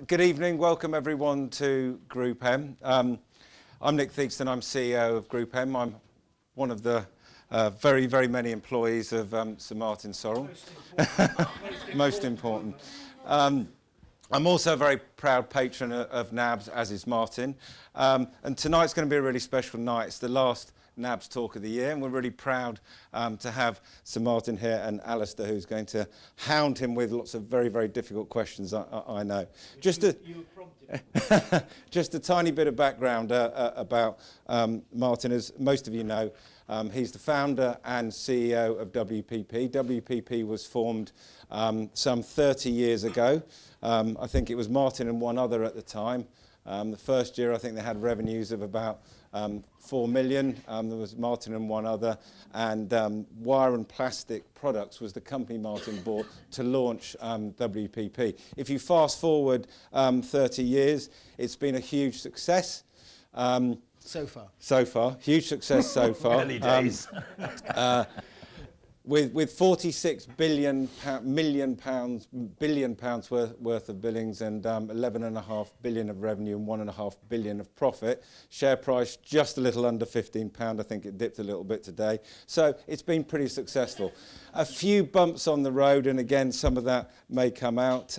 Good evening. Welcome everyone to GroupM. I'm Nick Theakston. I'm CEO of GroupM. I'm one of the very, very many employees of Sir Martin Sorrell. Most important. I'm also a very proud patron of NABS, as is Martin. And tonight's going to be a really special night. It's the last NABS Talk of the year, and we're really proud to have Sir Martin here and Alastair, who's going to hound him with lots of very, very difficult questions, I know. Just a tiny bit of background about Martin. As most of you know, he's the founder and CEO of WPP. WPP was formed some 30 years ago. I think it was Martin and one other at the time. The first year, I think they had revenues of about 4 million. There was Martin and one other, and Wire and Plastic Products was the company Martin bought to launch WPP. If you fast forward 30 years, it's been a huge success. So far, huge success so far. Early days. With 46 billion pounds worth of billings and 11.5 billion of revenue and 1.5 billion of profit. Share price just a little under £15. I think it dipped a little bit today. So it's been pretty successful. A few bumps on the road, and again, some of that may come out.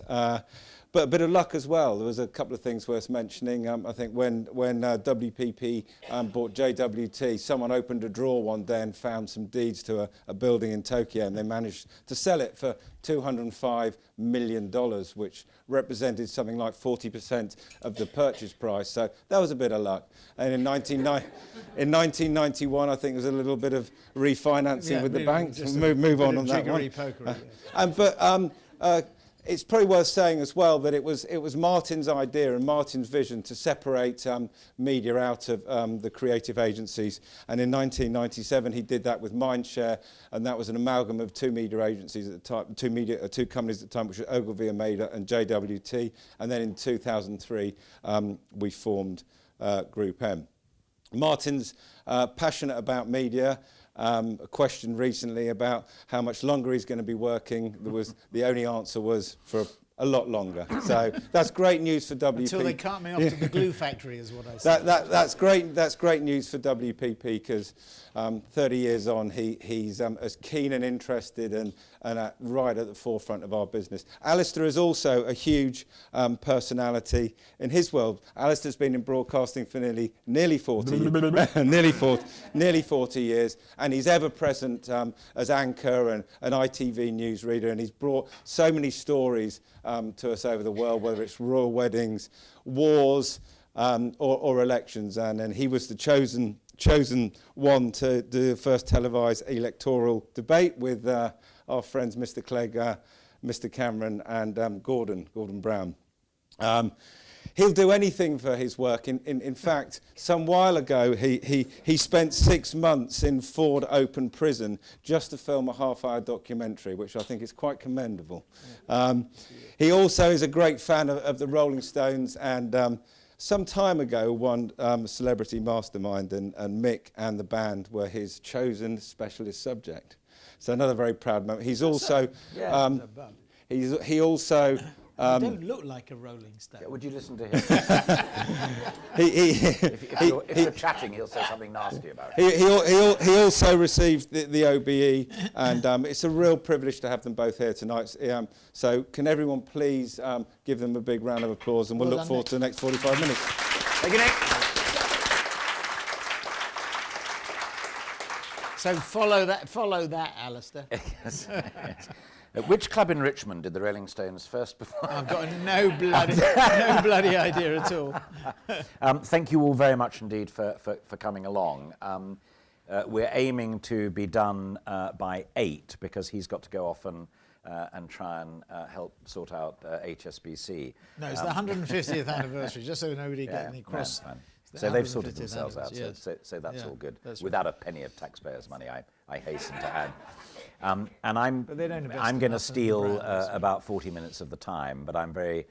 But a bit of luck as well. There was a couple of things worth mentioning. I think when WPP bought JWT, someone opened a drawer one day and found some deeds to a building in Tokyo, and they managed to sell it for $205 million, which represented something like 40% of the purchase price. So that was a bit of luck. And in 1991, I think there was a little bit of refinancing with the banks. Move on that one. Poker, It's probably worth saying as well that it was Martin's idea and Martin's vision to separate media out of the creative agencies, and in 1997 he did that with Mindshare, and that was an amalgam of two media agencies at the time, two companies at the time, which were Ogilvy and JWT, and then in 2003 we formed GroupM. Martin's passionate about media. A question recently about how much longer he's going to be working. The only answer was for a lot longer. So that's great news for WPP. Until they cart me off to the glue factory, is what I said. That's great. That's great news for WPP, because 30 years on, he's as keen and interested and right at the forefront of our business. Alastair is also a huge personality in his world. Alastair's been in broadcasting for nearly 40 years, and he's ever present as anchor and an ITV newsreader, and he's brought so many stories to us over the world, whether it's royal weddings, wars, or elections, and he was the chosen one to do the first televised electoral debate with our friends Mr. Clegg, Mr. Cameron, and Gordon Brown. He'll do anything for his work. In fact, some while ago, he spent 6 months in Ford Open Prison just to film a half-hour documentary, which I think is quite commendable. He also is a great fan of the Rolling Stones, and some time ago won Celebrity Mastermind, and Mick and the band were his chosen specialist subject. So another very proud moment. He's also he also. You don't look like a Rolling Stone. Yeah, would you listen to him? If you're chatting, he'll say something nasty about it. He also received the OBE, and it's a real privilege to have them both here tonight. So can everyone please give them a big round of applause, and we'll look forward to the next 45 minutes. Thank you, Nick. So follow that, Alastair. Yes. Which club in Richmond did the Rolling Stones first perform? I've got no bloody idea at all. Thank you all very much indeed for coming along. We're aiming to be done by 8, because he's got to go off and try and help sort out HSBC. No, it's the 150th anniversary, just so nobody get any cross. So they've sorted themselves out, so that's all good. Without a penny of taxpayers' money, I hasten to add. And I'm going to steal about 40 minutes of the time, but I'm very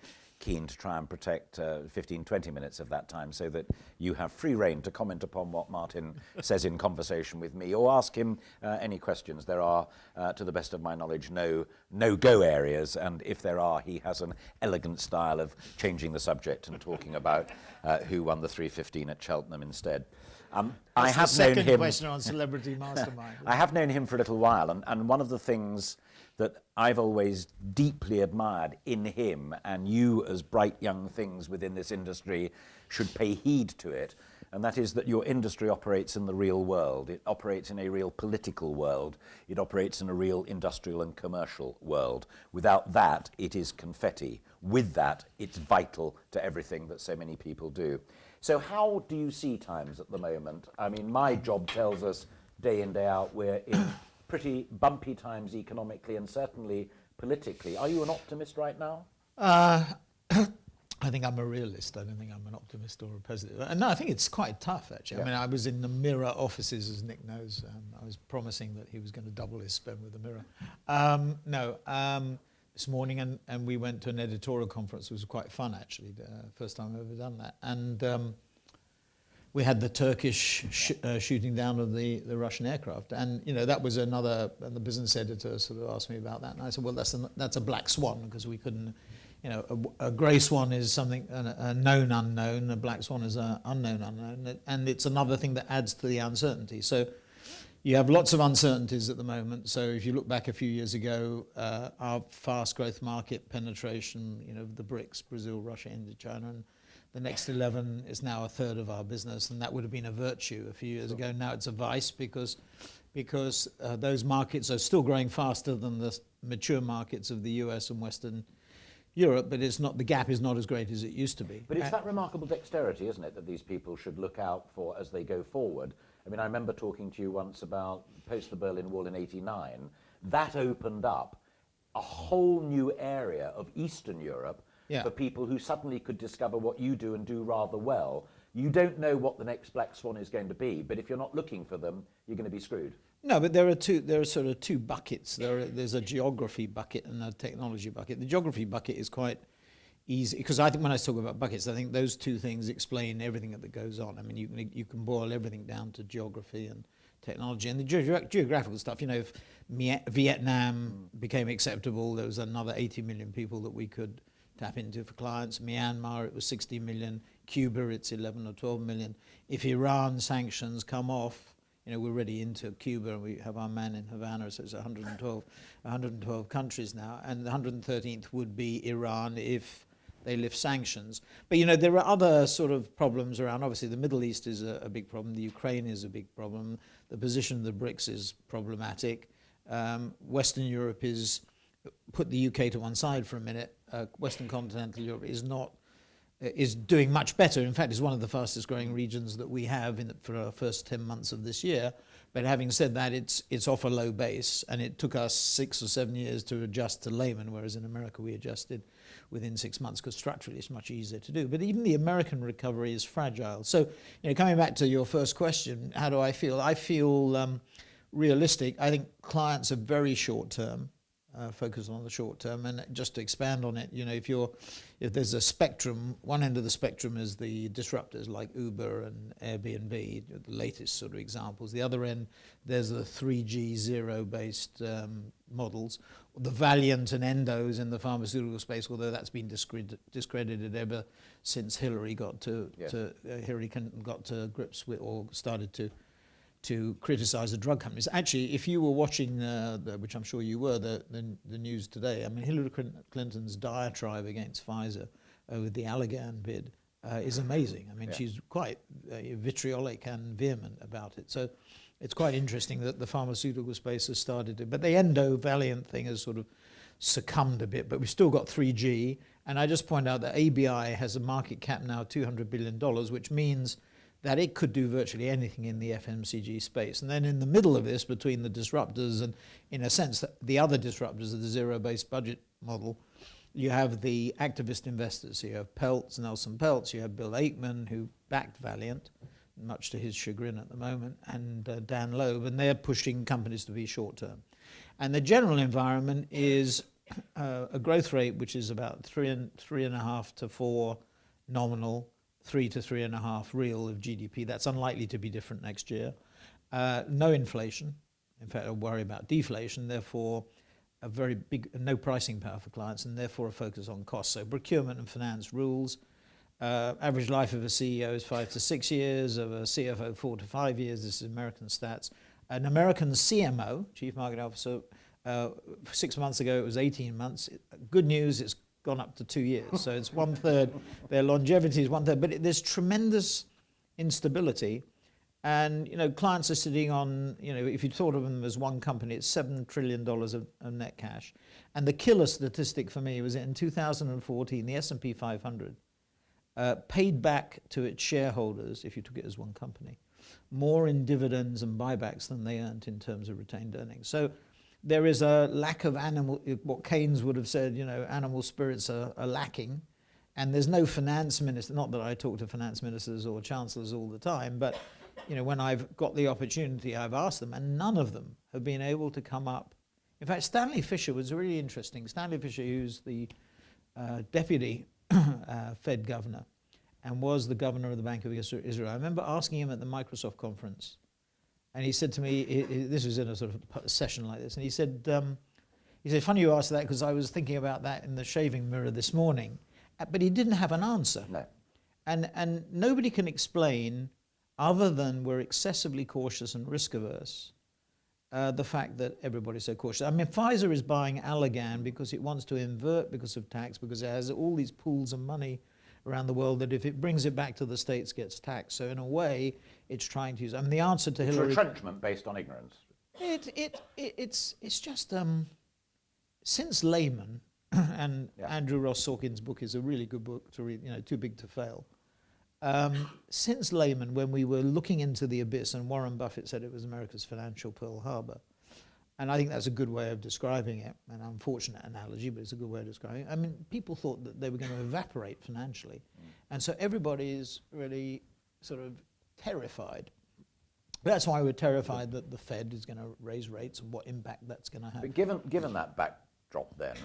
keen to try and protect 15, 20 minutes of that time so that you have free rein to comment upon what Martin says in conversation with me, or ask him any questions. There are, to the best of my knowledge, no-go areas, and if there are, he has an elegant style of changing the subject and talking about who won the 315 at Cheltenham instead. I have the second known him. question on Celebrity Mastermind. I have known him for a little while, and one of the things that I've always deeply admired in him, and you as bright young things within this industry should pay heed to it, and that is that your industry operates in the real world. It operates in a real political world. It operates in a real industrial and commercial world. Without that, it is confetti. With that, it's vital to everything that so many people do. So how do you see times at the moment? I mean, my job tells us day in, day out, we're in pretty bumpy times economically and certainly politically. Are you an optimist right now? I think I'm a realist. I don't think I'm an optimist or a positive. No, I think it's quite tough, actually. Yeah. I mean, I was in the Mirror offices, as Nick knows. I was promising that he was going to double his spend with the Mirror. This morning, and we went to an editorial conference. It was quite fun, actually. First time I've ever done that. And we had the Turkish shooting down of the Russian aircraft. And, you know, that was another, and the business editor sort of asked me about that. And I said, well, that's a black swan, because we couldn't, you know, a grey swan is something, a known unknown, a black swan is an unknown unknown. And it's another thing that adds to the uncertainty. So you have lots of uncertainties at the moment. So if you look back a few years ago, our fast growth market penetration, you know, the BRICS, Brazil, Russia, India, China, and the next 11 is now a third of our business, and that would have been a virtue a few years ago. Now it's a vice because those markets are still growing faster than the mature markets of the US and Western Europe, but it's not, the gap is not as great as it used to be. But it's that remarkable dexterity, isn't it, that these people should look out for as they go forward. I mean, I remember talking to you once about post the Berlin Wall in '89. That opened up a whole new area of Eastern Europe for people who suddenly could discover what you do and do rather well. You don't know what the next black swan is going to be, but if you're not looking for them, you're going to be screwed. No, but there are sort of two buckets. There's a geography bucket and a technology bucket. The geography bucket is quite easy, because I think when I talk about buckets, I think those two things explain everything that goes on. I mean, you can boil everything down to geography and technology. And the geographical stuff, you know, if Vietnam became acceptable, there was another 80 million people that we could tap into for clients. Myanmar, it was 60 million. Cuba, it's 11 or 12 million. If Iran sanctions come off, you know, we're already into Cuba, and we have our man in Havana, so it's 112 countries now. And the 113th would be Iran if they lift sanctions. But, you know, there are other sort of problems around. Obviously, the Middle East is a big problem. The Ukraine is a big problem. The position of the BRICS is problematic. Western Europe is, put the UK to one side for a minute, Western continental Europe is doing much better. In fact, it's one of the fastest growing regions that we have for our first 10 months of this year. But having said that, it's off a low base, and it took us 6 or 7 years to adjust to Lehman, whereas in America we adjusted within 6 months, because structurally it's much easier to do. But even the American recovery is fragile. So, you know, coming back to your first question, how do I feel? I feel realistic. I think clients are very short term. Focus on the short term. And just to expand on it, you know, if there's a spectrum, one end of the spectrum is the disruptors like Uber and Airbnb, the latest sort of examples. The other end, there's the 3G zero-based models, the Valiant and Endos in the pharmaceutical space, although that's been discredited ever since Hillary Clinton got to grips with, or started to criticize the drug companies. Actually, if you were watching, which I'm sure you were, the news today, I mean, Hillary Clinton's diatribe against Pfizer with the Allergan bid is amazing. I mean, she's quite vitriolic and vehement about it. So it's quite interesting that the pharmaceutical space has started to, but the Endo-Valiant thing has sort of succumbed a bit, but we've still got 3G. And I just point out that ABI has a market cap now $200 billion, which means that it could do virtually anything in the FMCG space. And then in the middle of this, between the disruptors and, in a sense, the other disruptors of the zero-based budget model, you have the activist investors. So you have Nelson Peltz, you have Bill Ackman, who backed Valiant, much to his chagrin at the moment, and Dan Loeb, and they're pushing companies to be short-term. And the general environment is a growth rate which is about 3.5 to 4 nominal, 3 to 3.5 real of GDP. That's unlikely to be different next year. No inflation. In fact, I worry about deflation. Therefore, a very big no pricing power for clients, and therefore a focus on costs. So procurement and finance rules. Average life of a CEO is 5 to 6 years, of a CFO 4 to 5 years. This is American stats. An American CMO, Chief Marketing Officer, 6 months ago it was 18 months. Good news, it's gone up to 2 years. So it's 1/3. Their longevity is 1/3. But there's tremendous instability. And, clients are sitting on, if you thought of them as one company, it's $7 trillion of net cash. And the killer statistic for me was in 2014, the S&P 500 paid back to its shareholders, if you took it as one company, more in dividends and buybacks than they earned in terms of retained earnings. So there is a lack of what Keynes would have said, animal spirits are lacking. And there's no finance minister, not that I talk to finance ministers or chancellors all the time, but when I've got the opportunity, I've asked them, and none of them have been able to come up. In fact, Stanley Fischer was really interesting. Stanley Fischer, who's the deputy Fed governor and was the governor of the Bank of Israel. I remember asking him at the Microsoft conference, and he said to me, this was in a sort of session like this, and he said, funny you asked that because I was thinking about that in the shaving mirror this morning, but he didn't have an answer. No. And nobody can explain, other than we're excessively cautious and risk averse, the fact that everybody's so cautious. I mean, Pfizer is buying Allergan because it wants to invert because of tax, because it has all these pools of money around the world that if it brings it back to the States, gets taxed. So in a way, it's trying to use. I mean, the answer to Hillary. It's retrenchment based on ignorance. It's just since Lehman, and Andrew Ross Sorkin's book is a really good book to read. Too Big to Fail. Since Lehman, when we were looking into the abyss, and Warren Buffett said it was America's financial Pearl Harbor, and I think that's a good way of describing it, an unfortunate analogy, but it's a good way of describing it. I mean, people thought that they were going to evaporate financially, and so everybody is really sort of terrified. That's why we're terrified that the Fed is going to raise rates and what impact that's going to have. But given that backdrop then,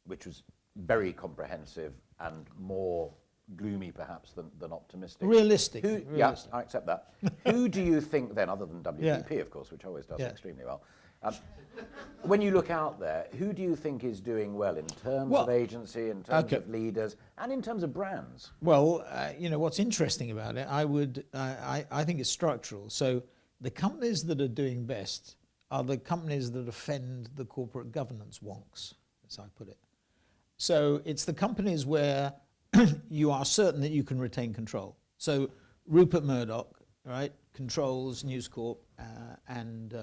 which was very comprehensive and more gloomy perhaps than optimistic. Realistic. Realistic. Yeah, I accept that. Who do you think then, other than WPP, of course, which always does extremely well, when you look out there, who do you think is doing well in terms of agency, in terms of leaders, and in terms of brands? Well, what's interesting about it, I think it's structural. So the companies that are doing best are the companies that offend the corporate governance wonks, as I put it. So it's the companies where you are certain that you can retain control. So Rupert Murdoch, right, controls News Corp and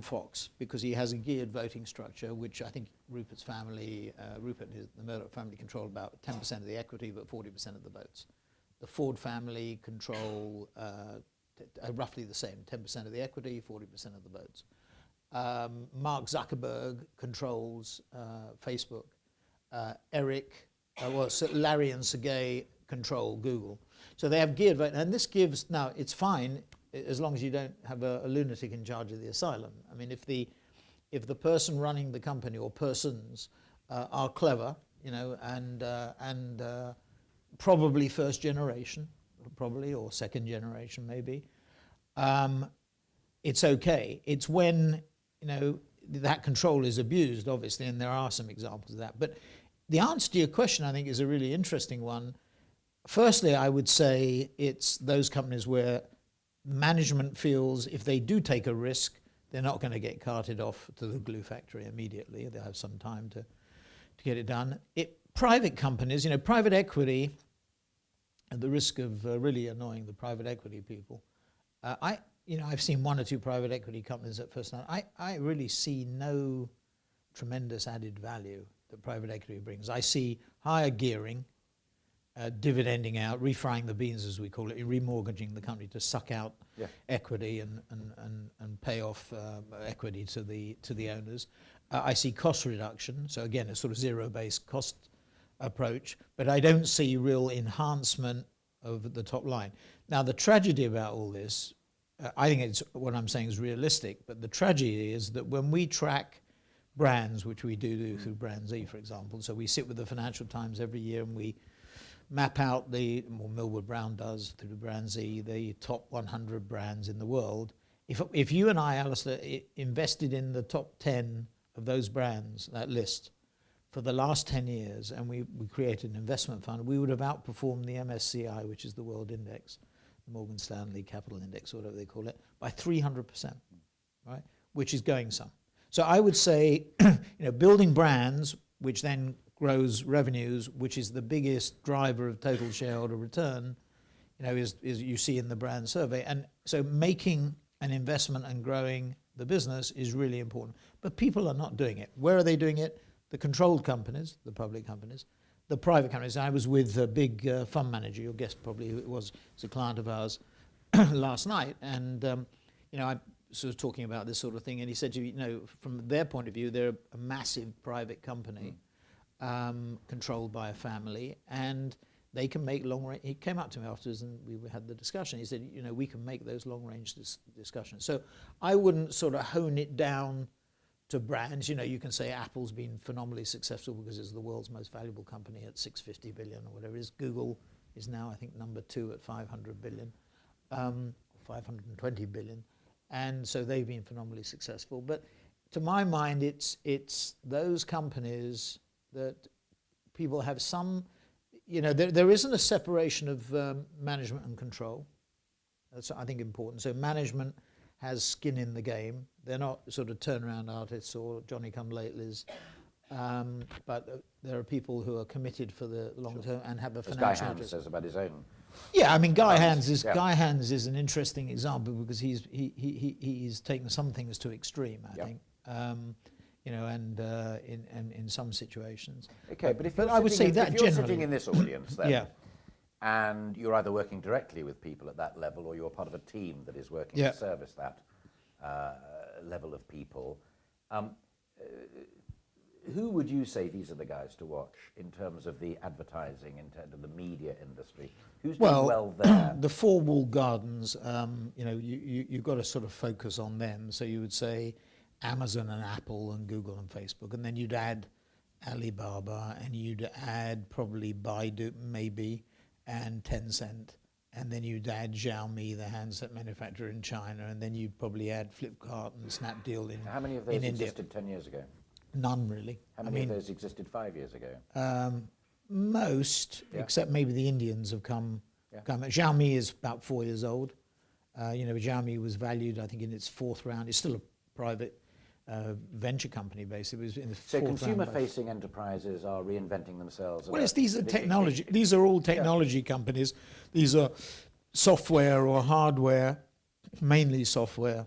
Fox because he has a geared voting structure, which I think Rupert's family, the Murdoch family control about 10% of the equity, but 40% of the votes. The Ford family control roughly the same, 10% of the equity, 40% of the votes. Mark Zuckerberg controls Facebook. Larry and Sergey control Google. So they have geared vote, and this gives, now it's fine as long as you don't have a lunatic in charge of the asylum. I mean, if the person running the company or persons are clever, and probably first generation, or second generation maybe, it's okay. It's when that control is abused, obviously, and there are some examples of that. But the answer to your question, I think, is a really interesting one. Firstly, I would say it's those companies where management feels if they do take a risk, they're not going to get carted off to the glue factory immediately. They'll have some time to get it done. Private companies, private equity, at the risk of really annoying the private equity people, I've seen one or two private equity companies at first time. I really see no tremendous added value that private equity brings. I see higher gearing, dividending out, refrying the beans as we call it, remortgaging the company to suck out equity and pay off equity to the owners. I see cost reduction, so again a sort of zero-based cost approach, but I don't see real enhancement of the top line. Now the tragedy about all this, I think it's what I'm saying is realistic, but the tragedy is that when we track brands, which we do through Brand Z, for example. So we sit with the Financial Times every year and we map out Millward Brown does through Brand Z, the top 100 brands in the world. If you and I, Alastair, invested in the top 10 of those brands, that list, for the last 10 years, and we created an investment fund, we would have outperformed the MSCI, which is the world index, the Morgan Stanley Capital Index, or whatever they call it, by 300%, right? Which is going some. So I would say, building brands, which then grows revenues, which is the biggest driver of total shareholder return, is you see in the brand survey. And so making an investment and growing the business is really important. But people are not doing it. Where are they doing it? The controlled companies, the public companies, the private companies. I was with a big fund manager, you'll guess probably who it was. It's a client of ours last night. And, I sort of talking about this sort of thing. And he said to me, from their point of view, they're a massive private company controlled by a family. And they can make long-range. He came up to me afterwards and we had the discussion. He said, we can make those long-range discussions. So I wouldn't sort of hone it down to brands. You can say Apple's been phenomenally successful because it's the world's most valuable company at $650 billion or whatever it is. Google is now, I think, number 2 at $500 billion, $520 billion. And so they've been phenomenally successful. But to my mind, it's those companies that people have some, there isn't a separation of management and control. That's, I think, important. So management has skin in the game. They're not sort of turnaround artists or Johnny-come-latelys, but there are people who are committed for the long term and have a financial Guy Hand interest. says about his own. Yeah, I mean, Guy Hand is an interesting example because he's taken some things to extreme, I think. And in some situations. Okay, but if I would say that if you're generally, sitting in this audience, then, yeah, and you're either working directly with people at that level, or you're part of a team that is working to service that level of people, who would you say these are the guys to watch in terms of the advertising, in terms of the media industry? Who's doing well there? The four walled gardens, you've got to sort of focus on them. So you would say Amazon and Apple and Google and Facebook, and then you'd add Alibaba, and you'd add probably Baidu maybe, and Tencent, and then you'd add Xiaomi, the handset manufacturer in China, and then you'd probably add Flipkart and Snapdeal in India. How many of those existed 10 years ago? None really. How many of those existed 5 years ago? Most, except maybe the Indians have come. Xiaomi is about 4 years old. Xiaomi was valued, I think, in its 4th round. It's still a private venture company, basically. It was in the 4th round. So consumer-facing enterprises are reinventing themselves. Well, these are technology. These are all technology companies. These are software or hardware, mainly software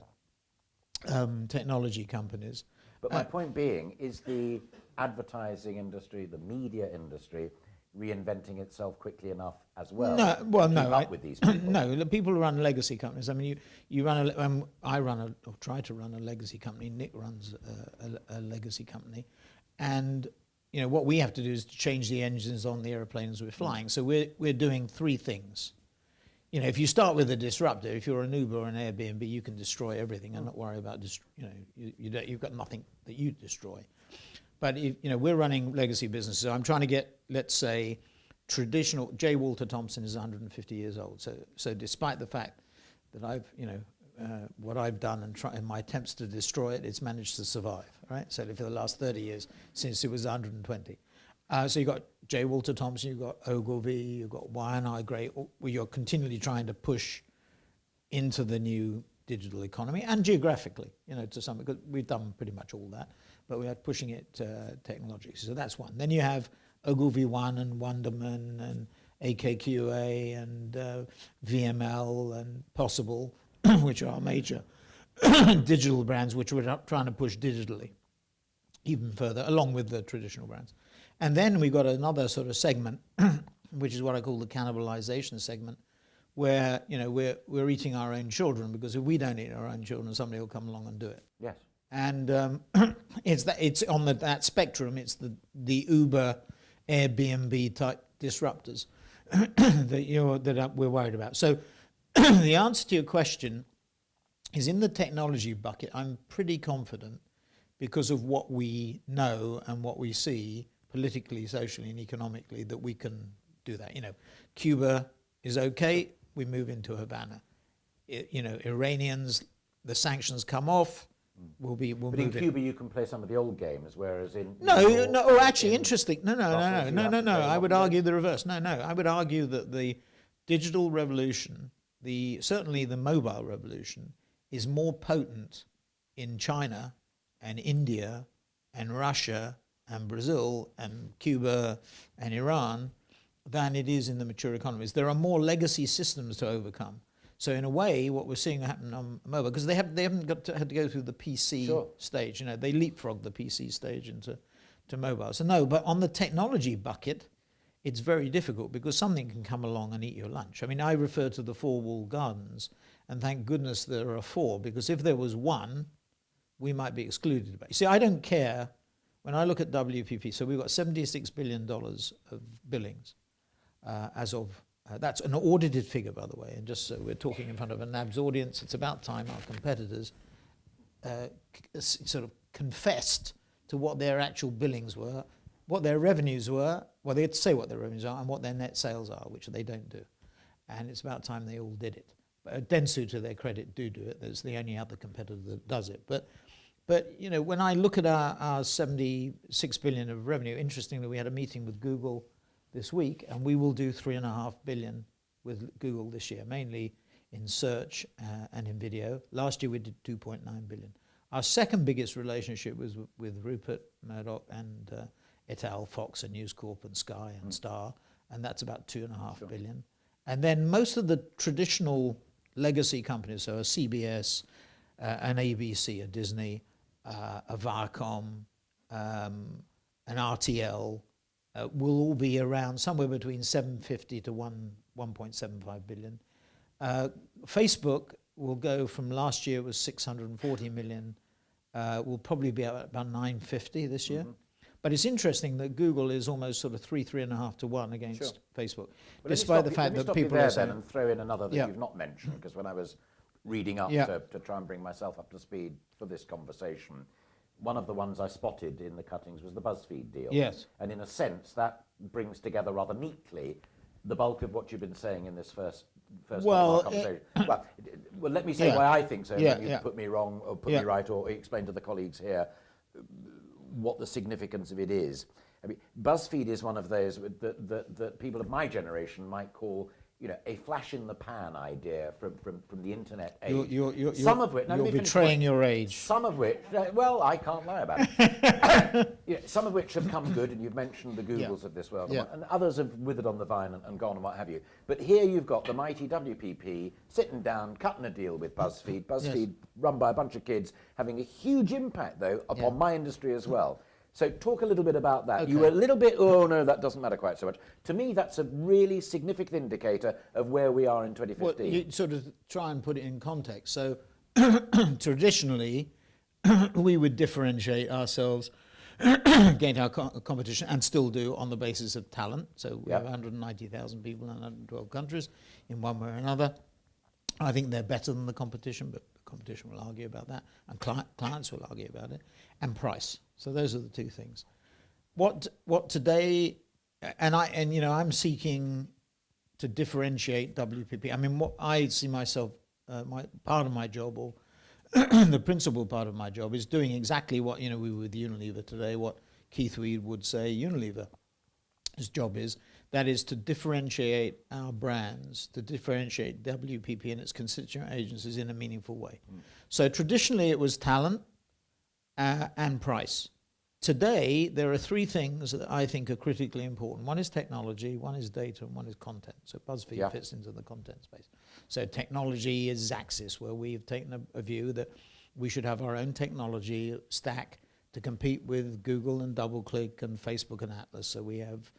technology companies. But my point being, is the advertising industry, the media industry, reinventing itself quickly enough as well? With these people? No, the people who run legacy companies. I mean, you run I run or try to run a legacy company. Nick runs a legacy company, and what we have to do is to change the engines on the airplanes we're flying. So we're doing 3 things. If you start with a disruptor, if you're an Uber or an Airbnb, you can destroy everything and not worry about you've got nothing that you destroy. But we're running legacy businesses. So I'm trying to get, let's say, traditional. J. Walter Thompson is 150 years old. So despite the fact that I've what I've done and my attempts to destroy it, it's managed to survive. Right. So for the last 30 years, since it was 120. So you've got J. Walter Thompson, you've got Ogilvy, you've got Y&I Gray, where you're continually trying to push into the new digital economy and geographically, to some, because we've done pretty much all that, but we are pushing it technologically. So that's one. Then you have Ogilvy One and Wonderman and AKQA and VML and Possible, which are major digital brands, which we're trying to push digitally even further, along with the traditional brands. And then we've got another sort of segment, which is what I call the cannibalization segment, where we're eating our own children, because if we don't eat our own children, somebody will come along and do it. Yes. And it's on that spectrum. It's the Uber, Airbnb type disruptors that we're worried about. So the answer to your question is, in the technology bucket, I'm pretty confident because of what we know and what we see politically, socially, and economically, that we can do that. Cuba is okay, we move into Havana. Iranians, the sanctions come off, we'll But in move Cuba, you can play some of the old games, whereas in interesting. No. I would argue the reverse. No. I would argue that the digital revolution, certainly the mobile revolution, is more potent in China and India and Russia and Brazil and Cuba and Iran than it is in the mature economies. There are more legacy systems to overcome. So in a way, what we're seeing happen on mobile, because they haven't had to go through the PC stage. They leapfrogged the PC stage into mobile. So no, but on the technology bucket, it's very difficult because something can come along and eat your lunch. I mean, I refer to the four-walled gardens, and thank goodness there are four, because if there was one, we might be excluded. You see, I don't care when I look at WPP. So we've got $76 billion of billings as of. That's an audited figure, by the way, and just so we're talking in front of a NABS audience, it's about time our competitors sort of confessed to what their actual billings were, what their revenues were, well, they had to say what their revenues are, and what their net sales are, which they don't do. And it's about time they all did it. But Dentsu, to their credit, do it. There's the only other competitor that does it. But when I look at our 76 billion of revenue, interestingly, we had a meeting with Google this week, and we will do $3.5 billion with Google this year, mainly in search and in video. Last year we did $2.9 billion. Our second biggest relationship was with Rupert Murdoch and et al., Fox and News Corp and Sky and Star, and that's about $2.5 billion. And then most of the traditional legacy companies, so a CBS, an ABC, a Disney, a Viacom, an RTL, will all be around somewhere between 750 to 1.75 billion. Facebook will go from last year it was 640 million, will probably be about 950 this year. But it's interesting that Google is almost sort of 3.5 to 1 against Facebook, despite the fact that people are saying. And throw in another that you've not mentioned, because when I was reading up to try and bring myself up to speed for this conversation, one of the ones I spotted in the cuttings was the BuzzFeed deal. Yes. And in a sense, that brings together rather neatly the bulk of what you've been saying in this first part of our conversation. Well, let me say why I think so, and then you put me wrong or put me right, or explain to the colleagues here what the significance of it is. I mean, BuzzFeed is one of those that people of my generation might call, a flash in the pan idea from the internet age. Some of which, you're betraying your age. Some of which, well, I can't lie about it. Some of which have come good, and you've mentioned the Googles of this world, and others have withered on the vine and gone and what have you. But here you've got the mighty WPP sitting down, cutting a deal with BuzzFeed. BuzzFeed run by a bunch of kids, having a huge impact, though, upon my industry as well. So talk a little bit about that. Okay. You were a little bit, oh no, that doesn't matter quite so much. To me, that's a really significant indicator of where we are in 2015. Well, you sort of try and put it in context. So traditionally, we would differentiate ourselves against our competition, and still do, on the basis of talent. So we have 190,000 people in 112 countries in one way or another. I think they're better than the competition, but the competition will argue about that, and clients will argue about it, and price. So those are the two things. What today, and I'm seeking to differentiate WPP. I mean, what I see myself, part of my job, or the principal part of my job, is doing exactly what we were with Unilever today. What Keith Weed would say Unilever's job is. That is to differentiate our brands, to differentiate WPP and its constituent agencies in a meaningful way. So traditionally it was talent and price. Today there are three things that I think are critically important. One is technology, one is data, and one is content. So BuzzFeed fits into the content space. So technology is Xaxis, where we've taken a view that we should have our own technology stack to compete with Google and DoubleClick and Facebook and Atlas. So we have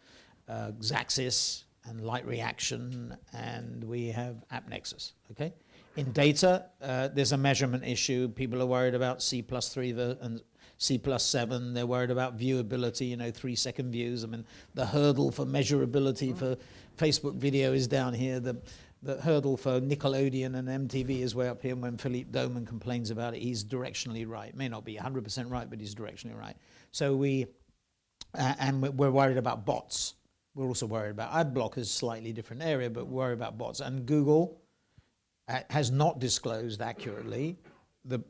Xaxis and Light Reaction, and we have AppNexus, okay? In data, there's a measurement issue. People are worried about C+3 and C+7. They're worried about viewability, 3-second views. I mean, the hurdle for measurability for Facebook video is down here. The the hurdle for Nickelodeon and MTV is way up here. And when Philippe Doman complains about it, he's directionally right. May not be 100% right, but he's directionally right. So we're worried about bots. We're also worried about ad blockers, slightly different area, but we're worried about bots. And Google has not disclosed accurately,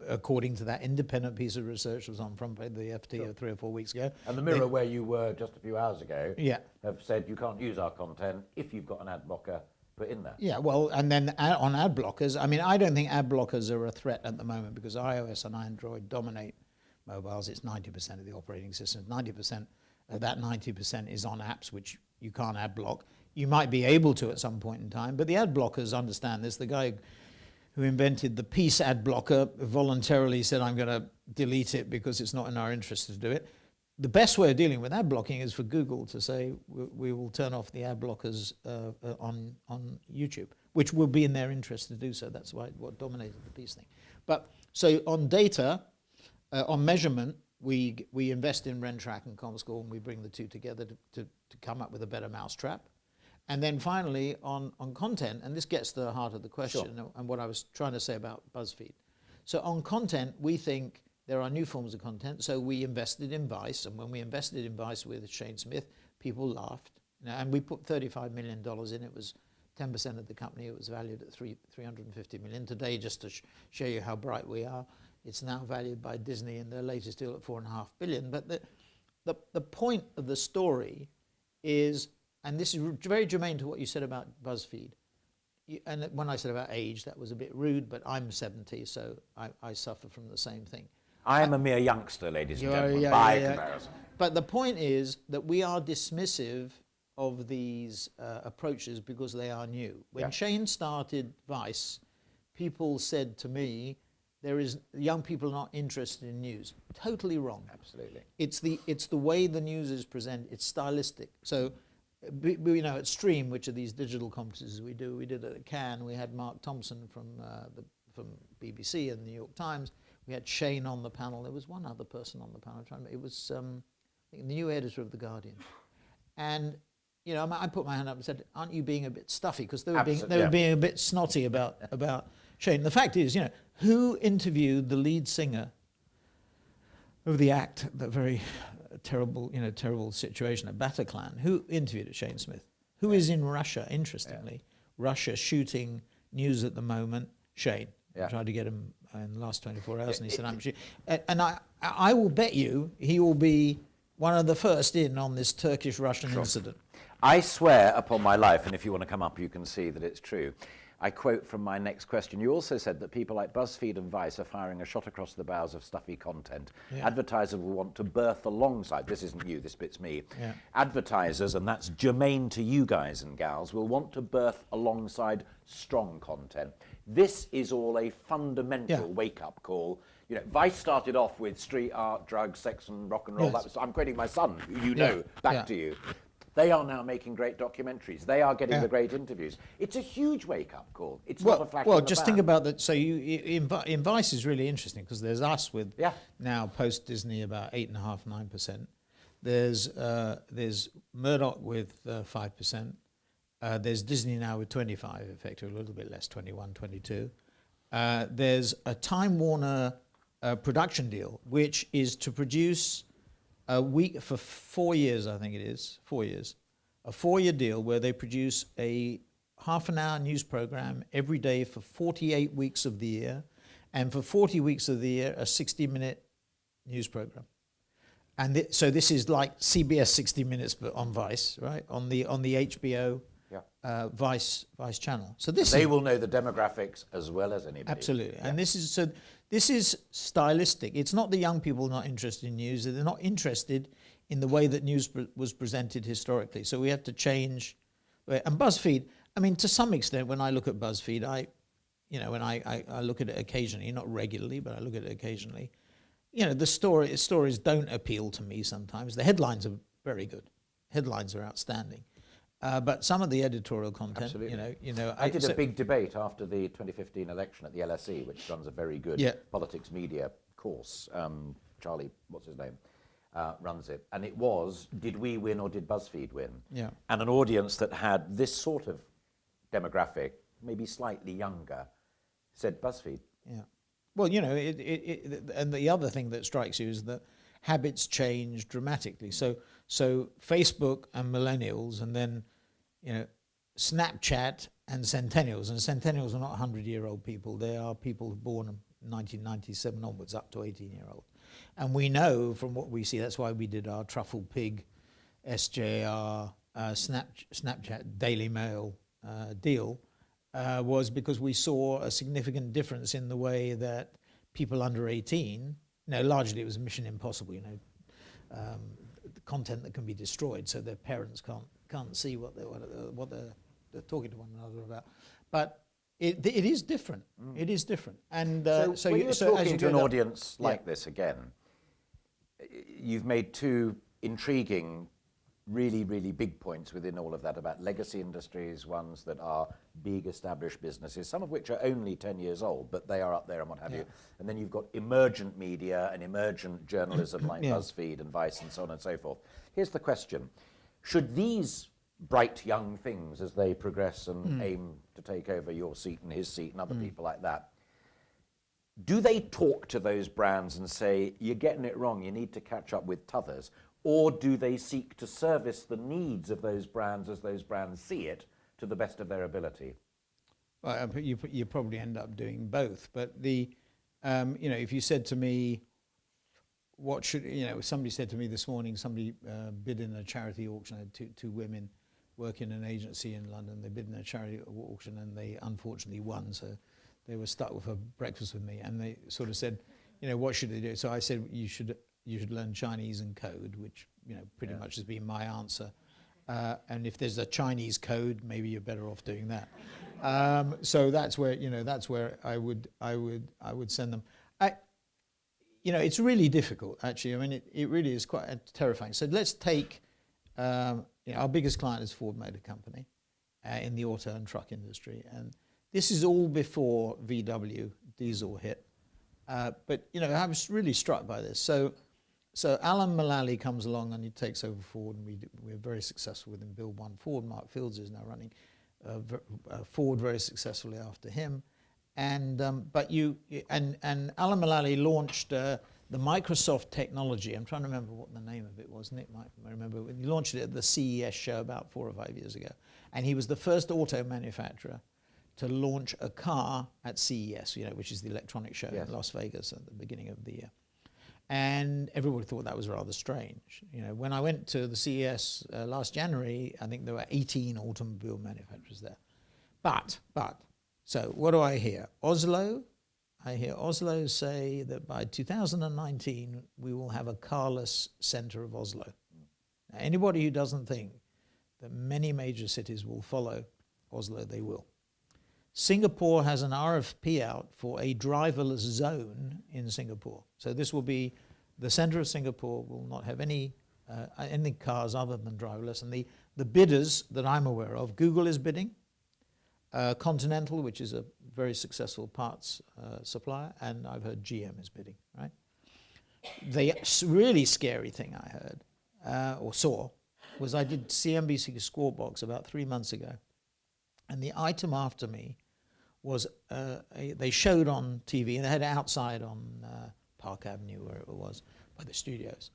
according to that independent piece of research that was on front page of the FT 3 or 4 weeks ago. And the Mirror, where you were just a few hours ago, Yeah. have said you can't use our content if you've got an ad blocker put in there. Yeah, well, and then on ad blockers, I mean, I don't think ad blockers are a threat at the moment because iOS and Android dominate mobiles. It's 90% of the operating systems. 90% of that 90% is on apps which you can't ad block. You might be able to at some point in time, but the ad blockers understand this. The guy who invented the peace ad blocker voluntarily said, I'm going to delete it because it's not in our interest to do it. The best way of dealing with ad blocking is for Google to say, we will turn off the ad blockers on YouTube, which will be in their interest to do so. That's what dominated the peace thing. But so on data, on measurement, we invest in Rentrack and Comscore, and we bring the two together to come up with a better mousetrap. And then finally, on content, and this gets to the heart of the question, sure, and what I was trying to say about BuzzFeed. So on content, we think there are new forms of content. So we invested in Vice, and when we invested in Vice with Shane Smith, people laughed. And we put $35 million in. It was 10% of the company. It was valued at $350 million. Today, just to show you how bright we are, it's now valued by Disney in their latest deal at $4.5 billion. But the point of the story is, and this is very germane to what you said about BuzzFeed. And when I said about age, that was a bit rude, but I'm 70, so I suffer from the same thing. I am a mere youngster, ladies and gentlemen, by comparison. But the point is that we are dismissive of these approaches because they are new. When Shane started Vice, people said to me, young people are not interested in news. Totally wrong. Absolutely. It's the way the news is presented. It's stylistic. So, at Stream, which are these digital conferences we did it at Cannes. We had Mark Thompson from BBC and the New York Times. We had Shane on the panel. There was one other person on the panel. It was the new editor of The Guardian. And, I put my hand up and said, aren't you being a bit stuffy? Because they were being a bit snotty about Shane. The fact is, who interviewed the lead singer of the act, that very terrible situation at Bataclan? Who interviewed Shane Smith? Who is in Russia, interestingly? Russia shooting news at the moment. Shane. I tried to get him in the last 24 hours, and he said, I'm shooting. And I will bet you he will be one of the first in on this Turkish-Russian incident. I swear upon my life, and if you want to come up, you can see that it's true. I quote from my next question. You also said that people like BuzzFeed and Vice are firing a shot across the bows of stuffy content. Yeah. Advertisers will want to birth alongside, this isn't you, this bit's me. Yeah. Advertisers, and that's germane to you guys and gals, will want to birth alongside strong content. This is all a fundamental wake-up call. Vice started off with street art, drugs, sex and rock and roll. Yes. I'm quoting my son, who back to you. They are now making great documentaries. They are getting the great interviews. It's a huge wake-up call. It's not a flash in the just pan. Think about that. So in Vice is really interesting because there's us with now post-Disney about 8.5%, 9%. There's Murdoch with 5%. There's Disney now with 25%, effectively a little bit less, 21, 22. There's a Time Warner production deal, which is to produce a week for 4 years, I think it is, 4 years. A 4-year deal where they produce a half-an-hour news program every day for 48 weeks of the year, and for 40 weeks of the year, a 60-minute news program. And so this is like CBS 60 Minutes, but on Vice, right? On the HBO Vice channel. So they will know the demographics as well as anybody. Absolutely. Yeah. And this is stylistic. It's not the young people not interested in news. They're not interested in the way that news was presented historically. So we have to change. And BuzzFeed, I mean, to some extent, when I look at BuzzFeed, I look at it occasionally, not regularly, but I look at it occasionally. The stories don't appeal to me sometimes. The headlines are very good. Headlines are outstanding. But some of the editorial content, I did a big debate after the 2015 election at the LSE, which runs a very good politics media course. Charlie, what's his name, runs it. And it was, did we win or did BuzzFeed win? Yeah. And an audience that had this sort of demographic maybe slightly younger, said BuzzFeed. Yeah. Well, you know, and the other thing that strikes you is that habits change dramatically. So Facebook and millennials, and then, you know, Snapchat and centennials. And centennials are not 100-year-old people. They are people born in 1997 onwards, up to 18-year-old. And we know from what we see, that's why we did our Truffle Pig, SJR, Snapchat, Daily Mail deal, was because we saw a significant difference in the way that people under 18, largely it was Mission Impossible, the content that can be destroyed, so their parents can't see what they're talking to one another about. But it is different. It is different. And so when you're talking to an audience like this again, you've made two intriguing, really, really big points within all of that about legacy industries, ones that are big established businesses, some of which are only 10 years old, but they are up there and what have you. And then you've got emergent media and emergent journalism like BuzzFeed and Vice and so on and so forth. Here's the question. Should these bright young things, as they progress and aim to take over your seat and his seat and other people like that, do they talk to those brands and say, you're getting it wrong, you need to catch up with t'others? Or do they seek to service the needs of those brands as those brands see it to the best of their ability? Well, you probably end up doing both. But if you said to me, what should, somebody said to me this morning, somebody bid in a charity auction. I had two women work in an agency in London. They bid in a charity auction and they unfortunately won. So they were stuck with a breakfast with me, and they sort of said, what should they do? So I said, you should learn Chinese and code, which pretty much has been my answer. And if there's a Chinese code, maybe you're better off doing that. So that's where I would send them. It's really difficult, actually. I mean, it really is quite terrifying. So let's take our biggest client is Ford Motor Company in the auto and truck industry, and this is all before VW diesel hit. But I was really struck by this. So Alan Mullally comes along and he takes over Ford, and we're very successful with him. Build one Ford. Mark Fields is now running Ford very successfully after him. And Alan Mullally launched the Microsoft technology. I'm trying to remember what the name of it was. Nick might remember. He launched it at the CES show about 4 or 5 years ago, and he was the first auto manufacturer to launch a car at CES, which is the electronics show in Las Vegas at the beginning of the year. And everybody thought that was rather strange. When I went to the CES last January, I think there were 18 automobile manufacturers there. So what do I hear? I hear Oslo say that by 2019, we will have a carless center of Oslo. Now, anybody who doesn't think that many major cities will follow Oslo, they will. Singapore has an RFP out for a driverless zone in Singapore. So this will be, the center of Singapore will not have any cars other than driverless. And the bidders that I'm aware of, Google is bidding, Continental, which is a very successful parts supplier, and I've heard GM is bidding, right? The really scary thing I heard, or saw, was I did CNBC Squawk Box about 3 months ago, and the item after me was they showed on TV, and they had it outside on Park Avenue, where it was, by the studios.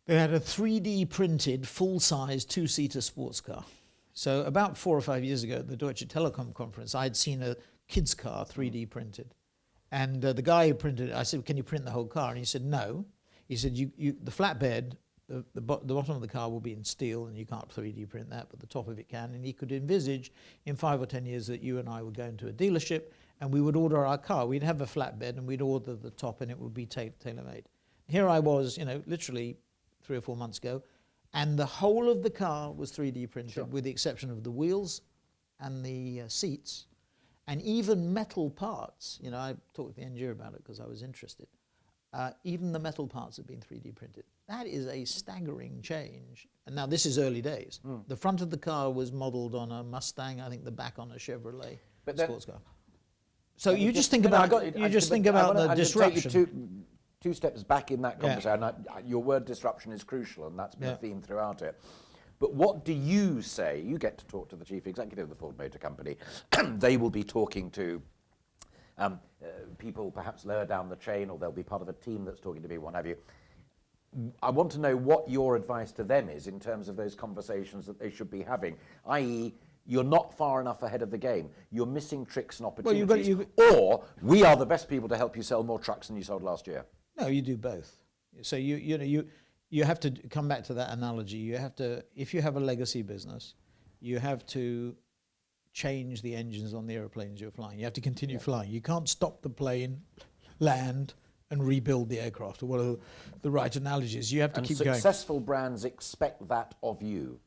They had a 3D printed, full-size, 2-seater sports car. So about 4 or 5 years ago at the Deutsche Telekom conference, I had seen a kid's car 3D printed. And the guy who printed it, I said, can you print the whole car? And he said, no. He said, the flatbed, the bottom of the car will be in steel, and you can't 3D print that, but the top of it can. And he could envisage in 5 or 10 years that you and I would go into a dealership and we would order our car. We'd have a flatbed and we'd order the top, and it would be tailor-made. Here I was, literally 3 or 4 months ago, and the whole of the car was 3D printed, with the exception of the wheels and the seats, and even metal parts. I talked to the engineer about it because I was interested. Even the metal parts have been 3D printed. That is a staggering change. And now this is early days. The front of the car was modeled on a Mustang, I think the back on a Chevrolet sports car. So you just think about the disruption. Two steps back in that conversation. Your word disruption is crucial, and that's been a theme throughout it. But what do you say? You get to talk to the chief executive of the Ford Motor Company. They will be talking to people perhaps lower down the chain, or they'll be part of a team that's talking to me, what have you. I want to know what your advice to them is in terms of those conversations that they should be having, i.e., you're not far enough ahead of the game. You're missing tricks and opportunities. Or we are the best people to help you sell more trucks than you sold last year. No, you do both. So you have to come back to that analogy. You have to, if you have a legacy business, you have to change the engines on the airplanes you're flying. You have to continue flying. You can't stop the plane, land, and rebuild the aircraft, or whatever the right analogy is. You have to keep going. Successful brands expect that of you.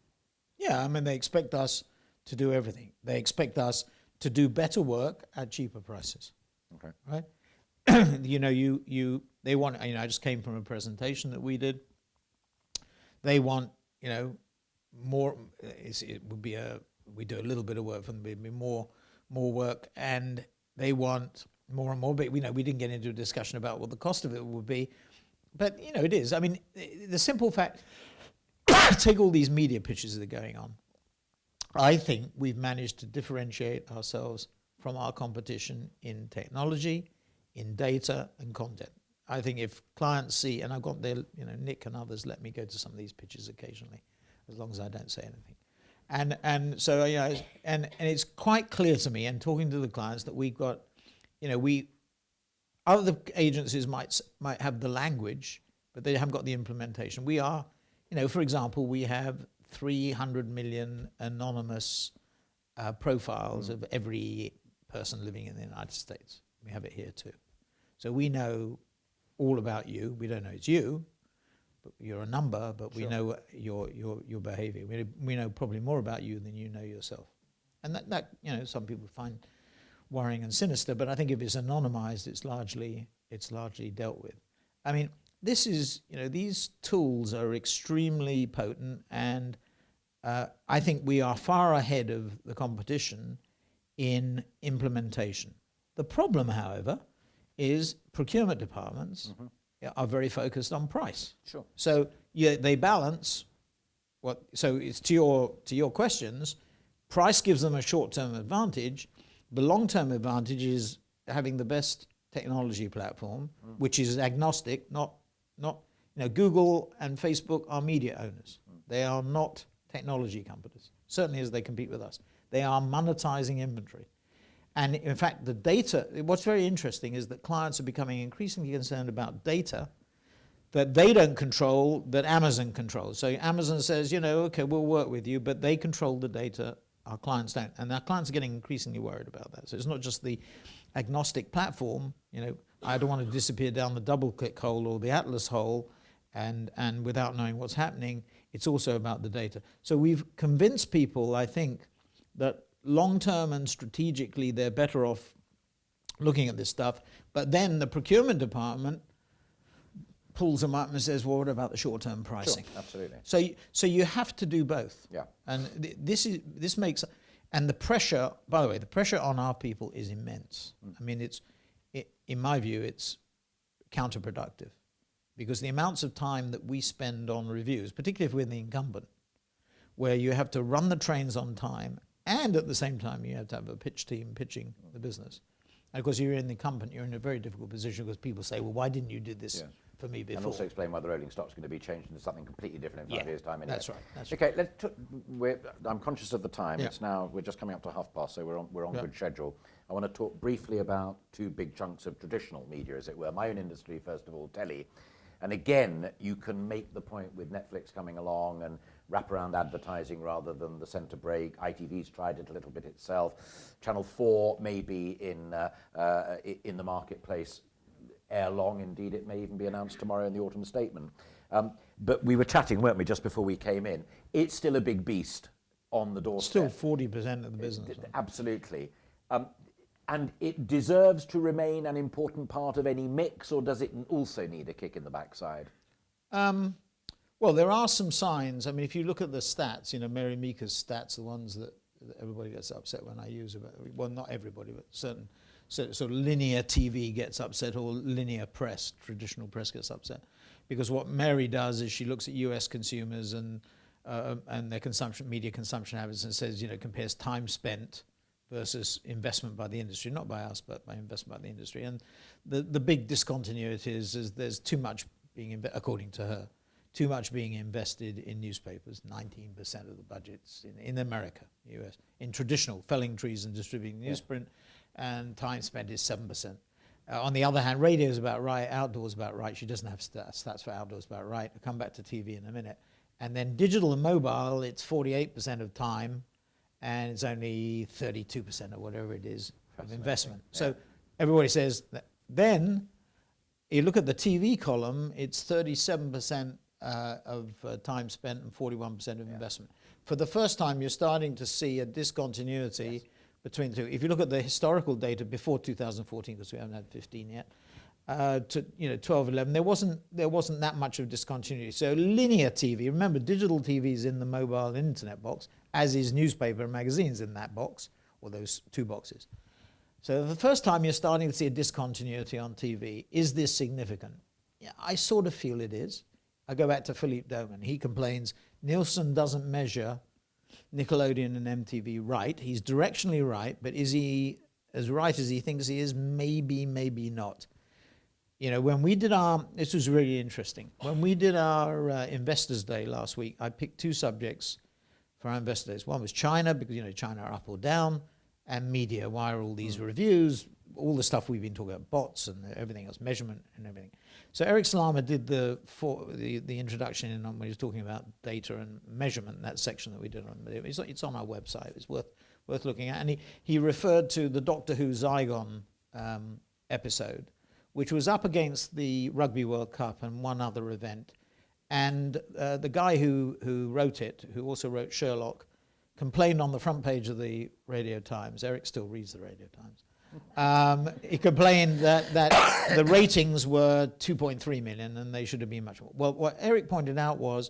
Yeah, I mean, they expect us to do everything. They expect us to do better work at cheaper prices. Okay. Right? They want, I just came from a presentation that we did. They want, more, it would be we do a little bit of work for them, it'd be more work, and they want more and more, but we didn't get into a discussion about what the cost of it would be, but it is. I mean, the simple fact, take all these media pitches that are going on. I think we've managed to differentiate ourselves from our competition in technology, in data, and content. I think if clients see, and I've got their, Nick and others let me go to some of these pitches occasionally, as long as I don't say anything. And so, and it's quite clear to me, and talking to the clients, that we've got, other agencies might have the language, but they haven't got the implementation. We are, for example, we have 300 million anonymous profiles of every person living in the United States. We have it here too. So we know all about you. We don't know it's you, but you're a number, but we know your behavior. We know probably more about you than you know yourself. And that some people find worrying and sinister, but I think if it's anonymized, it's largely dealt with. I mean, this is, these tools are extremely potent, and I think we are far ahead of the competition in implementation. The problem, however, is procurement departments are very focused on price. Sure. So they balance so it's to your questions, price gives them a short-term advantage. The long-term advantage is having the best technology platform, which is agnostic, not Google and Facebook are media owners. They are not technology companies, certainly as they compete with us. They are monetizing inventory. And in fact, the data, what's very interesting is that clients are becoming increasingly concerned about data that they don't control, that Amazon controls. So Amazon says, okay, we'll work with you, but they control the data, our clients don't. And our clients are getting increasingly worried about that. So it's not just the agnostic platform, I don't want to disappear down the double-click hole or the Atlas hole and without knowing what's happening. It's also about the data. So we've convinced people, I think, that long-term and strategically they're better off looking at this stuff. But then the procurement department pulls them up and says, well, what about the short-term pricing? Sure, absolutely. So you have to do both. Yeah. And this makes, and the pressure, by the way, the pressure on our people is immense. I mean, in my view, it's counterproductive, because the amounts of time that we spend on reviews, particularly if we're the incumbent, where you have to run the trains on time, and at the same time you have to have a pitch team pitching the business. And of course, you're in the incumbent, you're in a very difficult position, because people say, well, why didn't you do this for me before? And also explain why the rolling stock's going to be changed into something completely different in 5 years' time. Anyway. That's right. Okay, I'm conscious of the time. Yeah. It's now, we're just coming up to 1:30, so we're on good schedule. I want to talk briefly about two big chunks of traditional media, as it were. My own industry, first of all, telly. And again, you can make the point with Netflix coming along and wraparound advertising rather than the centre break. ITV's tried it a little bit itself. Channel 4 may be in the marketplace ere long. Indeed, it may even be announced tomorrow in the autumn statement. But we were chatting, weren't we, just before we came in. It's still a big beast on the doorstep. Still 40% of the business. Absolutely. And it deserves to remain an important part of any mix, or does it also need a kick in the backside? Well, there are some signs. I mean, if you look at the stats, Mary Meeker's stats, the ones that everybody gets upset when I use about. Well, not everybody, but certain sort of linear TV gets upset, or linear press, traditional press gets upset, because what Mary does is she looks at US consumers and and their media consumption habits, and says, compares time spent versus investment by the industry, not by us, but by investment by the industry. And the big discontinuity is there's too much according to her, too much being invested in newspapers, 19% of the budgets in America, US, in traditional felling trees and distributing newsprint, and time spent is 7%. On the other hand, radio is about right, outdoors about right. She doesn't have stats for outdoors about right. I'll come back to TV in a minute. And then digital and mobile, it's 48% of time, and it's only 32% or whatever it is of investment. Yeah. So everybody says that. Then you look at the TV column, it's 37% of time spent and 41% of investment. For the first time, you're starting to see a discontinuity between the two. If you look at the historical data before 2014, because we haven't had 15 yet, to 12, 11, there wasn't that much of discontinuity. So linear TV, remember, digital TV is in the mobile internet box, as is newspaper and magazines in that box, or those two boxes. So the first time you're starting to see a discontinuity on TV. Is this significant? Yeah, I sort of feel it is. I go back to Philippe Doman. He complains Nielsen doesn't measure Nickelodeon and MTV right. He's directionally right, but is he as right as he thinks he is? Maybe, maybe not. When we did this was really interesting. When we did our Investors Day last week, I picked two subjects for our Investor Days. One was China, because, China are up or down, and media. Why are all these reviews? All the stuff we've been talking about, bots and everything else, measurement and everything. So Eric Salama did the introduction when he was talking about data and measurement, that section that we did on it. It's on our website. It's worth looking at. And he referred to the Doctor Who Zygon episode, which was up against the Rugby World Cup and one other event. And the guy who wrote it, who also wrote Sherlock, complained on the front page of the Radio Times. Eric still reads the Radio Times. He complained that the ratings were 2.3 million and they should have been much more. Well, what Eric pointed out was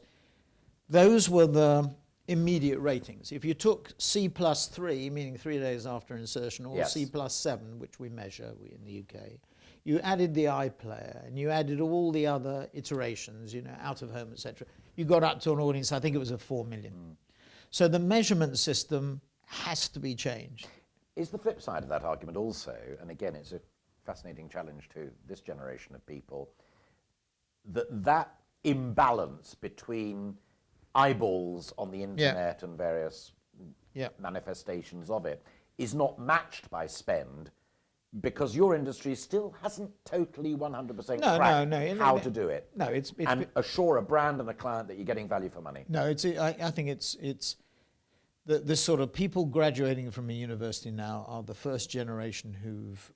those were the immediate ratings. If you took C+3, meaning 3 days after insertion, or C+7, which we measure in the UK, you added the iPlayer and you added all the other iterations, out of home, etc. You got up to an audience, I think it was of 4 million. So the measurement system has to be changed. Is the flip side of that argument also, and again, it's a fascinating challenge to this generation of people, that imbalance between eyeballs on the internet and various manifestations of it is not matched by spend, because your industry still hasn't totally 100% cracked how to do it. No, it's and assure a brand and a client that you're getting value for money. No, I think it's the sort of people graduating from a university now are the first generation who've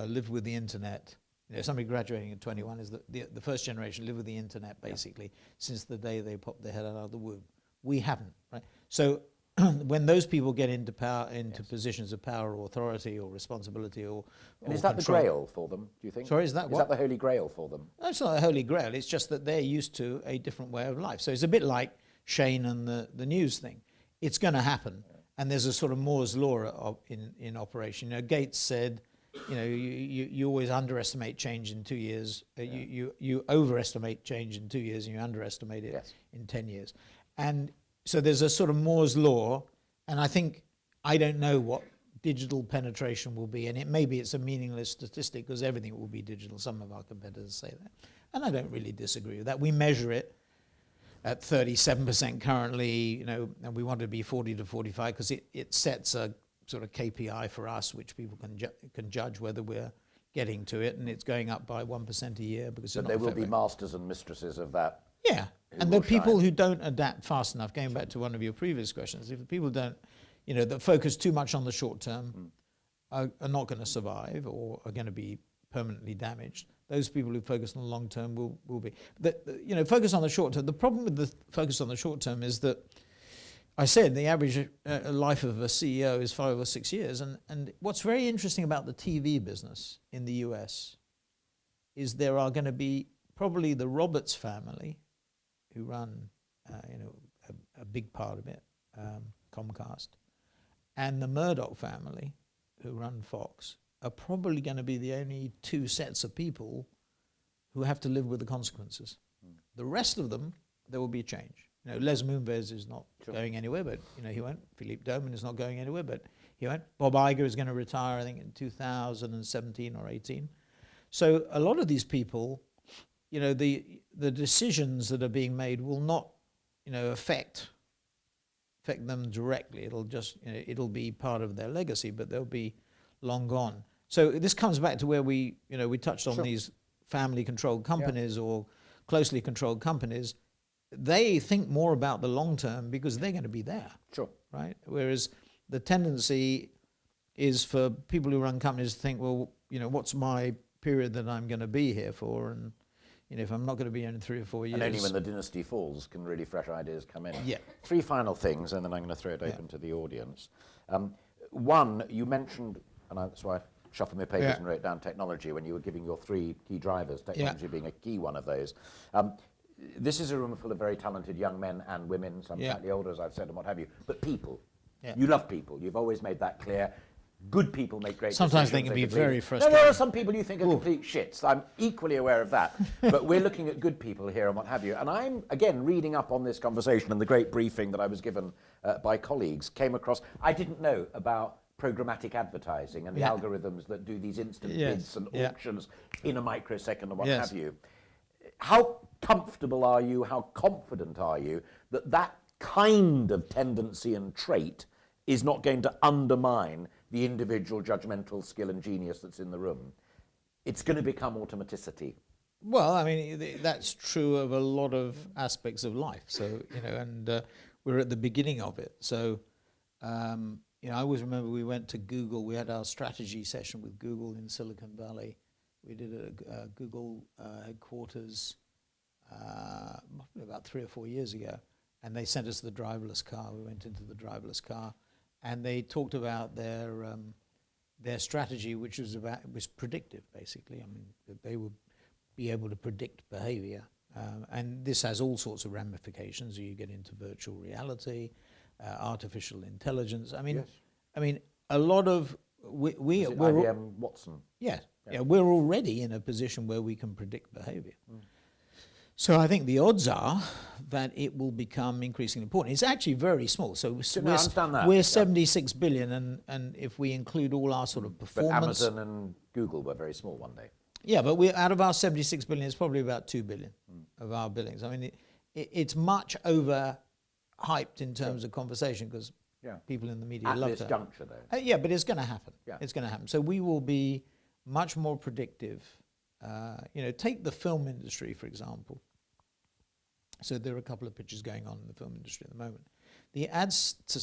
lived with the internet. Somebody graduating at 21 is the first generation lived with the internet basically since the day they popped their head out of the womb. We haven't, right? So when those people get into power, positions of power or authority or responsibility or is that control, the grail for them, do you think? Sorry, is that what? Is that the Holy Grail for them? No, it's not the Holy Grail. It's just that they're used to a different way of life. So it's a bit like Shane and the news thing. It's going to happen, and there's a sort of Moore's law in operation. Gates said, you always underestimate change in 2 years. You overestimate change in 2 years, and you underestimate it in 10 years. And so there's a sort of Moore's law, and I don't know what digital penetration will be, and maybe it's a meaningless statistic because everything will be digital. Some of our competitors say that, and I don't really disagree with that. We measure it at 37% currently, and we want to be 40 to 45 because it sets a sort of KPI for us, which people can judge whether we're getting to it, and it's going up by 1% a year because. But there will be masters and mistresses of that. Yeah, and the people who don't adapt fast enough. Going back to one of your previous questions, if the people don't, that focus too much on the short term, are not going to survive or are going to be permanently damaged. Those people who focus on the long term will be. Focus on the short term. The problem with the focus on the short term is that I said the average life of a CEO is 5 or 6 years. And what's very interesting about the TV business in the US is there are going to be probably the Roberts family who run a big part of it, Comcast, and the Murdoch family who run Fox are probably going to be the only two sets of people who have to live with the consequences. The rest of them, there will be a change. You know, Les Moonves is not going anywhere, but you know he won't. Philippe Doman is not going anywhere, but he won't. Bob Iger is going to retire, I think, in 2017 or 18. So a lot of these people, you know, the decisions that are being made will not, you know, affect them directly. It'll just, you know, it'll be part of their legacy, but they'll be long gone. So this comes back to where we touched on these family-controlled companies or closely controlled companies. They think more about the long term because they're going to be there. Sure. Right? Whereas the tendency is for people who run companies to think, well, you know, what's my period that I'm going to be here for? And, you know, if I'm not going to be here in 3 or 4 years. And only when the dynasty falls can really fresh ideas come in. Yeah. 3 final things, and then I'm going to throw it open to the audience. One, you mentioned, and that's why I shuffled my papers and wrote down technology when you were giving your 3 key drivers, technology being a key one of those. This is a room full of very talented young men and women, some slightly older, as I've said, and what have you, but people. Yeah. You love people. You've always made that clear. Good people make great Sometimes decisions. they can be very frustrating. There are some people you think are complete shits. I'm equally aware of that. But we're looking at good people here and what have you. And I'm, again, reading up on this conversation and the great briefing that I was given by colleagues, came across, I didn't know about programmatic advertising and the algorithms that do these instant bids and auctions in a microsecond and what have you. How comfortable are you, how confident are you that that kind of tendency and trait is not going to undermine the individual judgmental skill and genius that's in the room? It's going to become automaticity. Well, I mean, that's true of a lot of aspects of life. So, you know, and we're at the beginning of it. So, you know, I always remember we went to Google. We had our strategy session with Google in Silicon Valley. We did a Google headquarters probably about 3 or 4 years ago. And they sent us the driverless car. We went into the driverless car. And they talked about their strategy, which was predictive, basically. I mean, they would be able to predict behavior. And this has all sorts of ramifications. You get into virtual reality, artificial intelligence. I mean, a lot of we're IBM Watson. Yeah, we're already in a position where we can predict behavior. So I think the odds are that it will become increasingly important. It's actually very small. So we're 76 billion, and if we include all our sort of performance... But Amazon and Google were very small one day. Yeah, but we're out of our 76 billion, it's probably about 2 billion of our billings. I mean, it's much over-hyped in terms of conversation because people in the media love that. At this juncture, though. Yeah, but it's going to happen. Yeah. It's going to happen. So we will be much more predictive. You know, take the film industry, for example. So there are a couple of pitches going on in the film industry at the moment. The ads to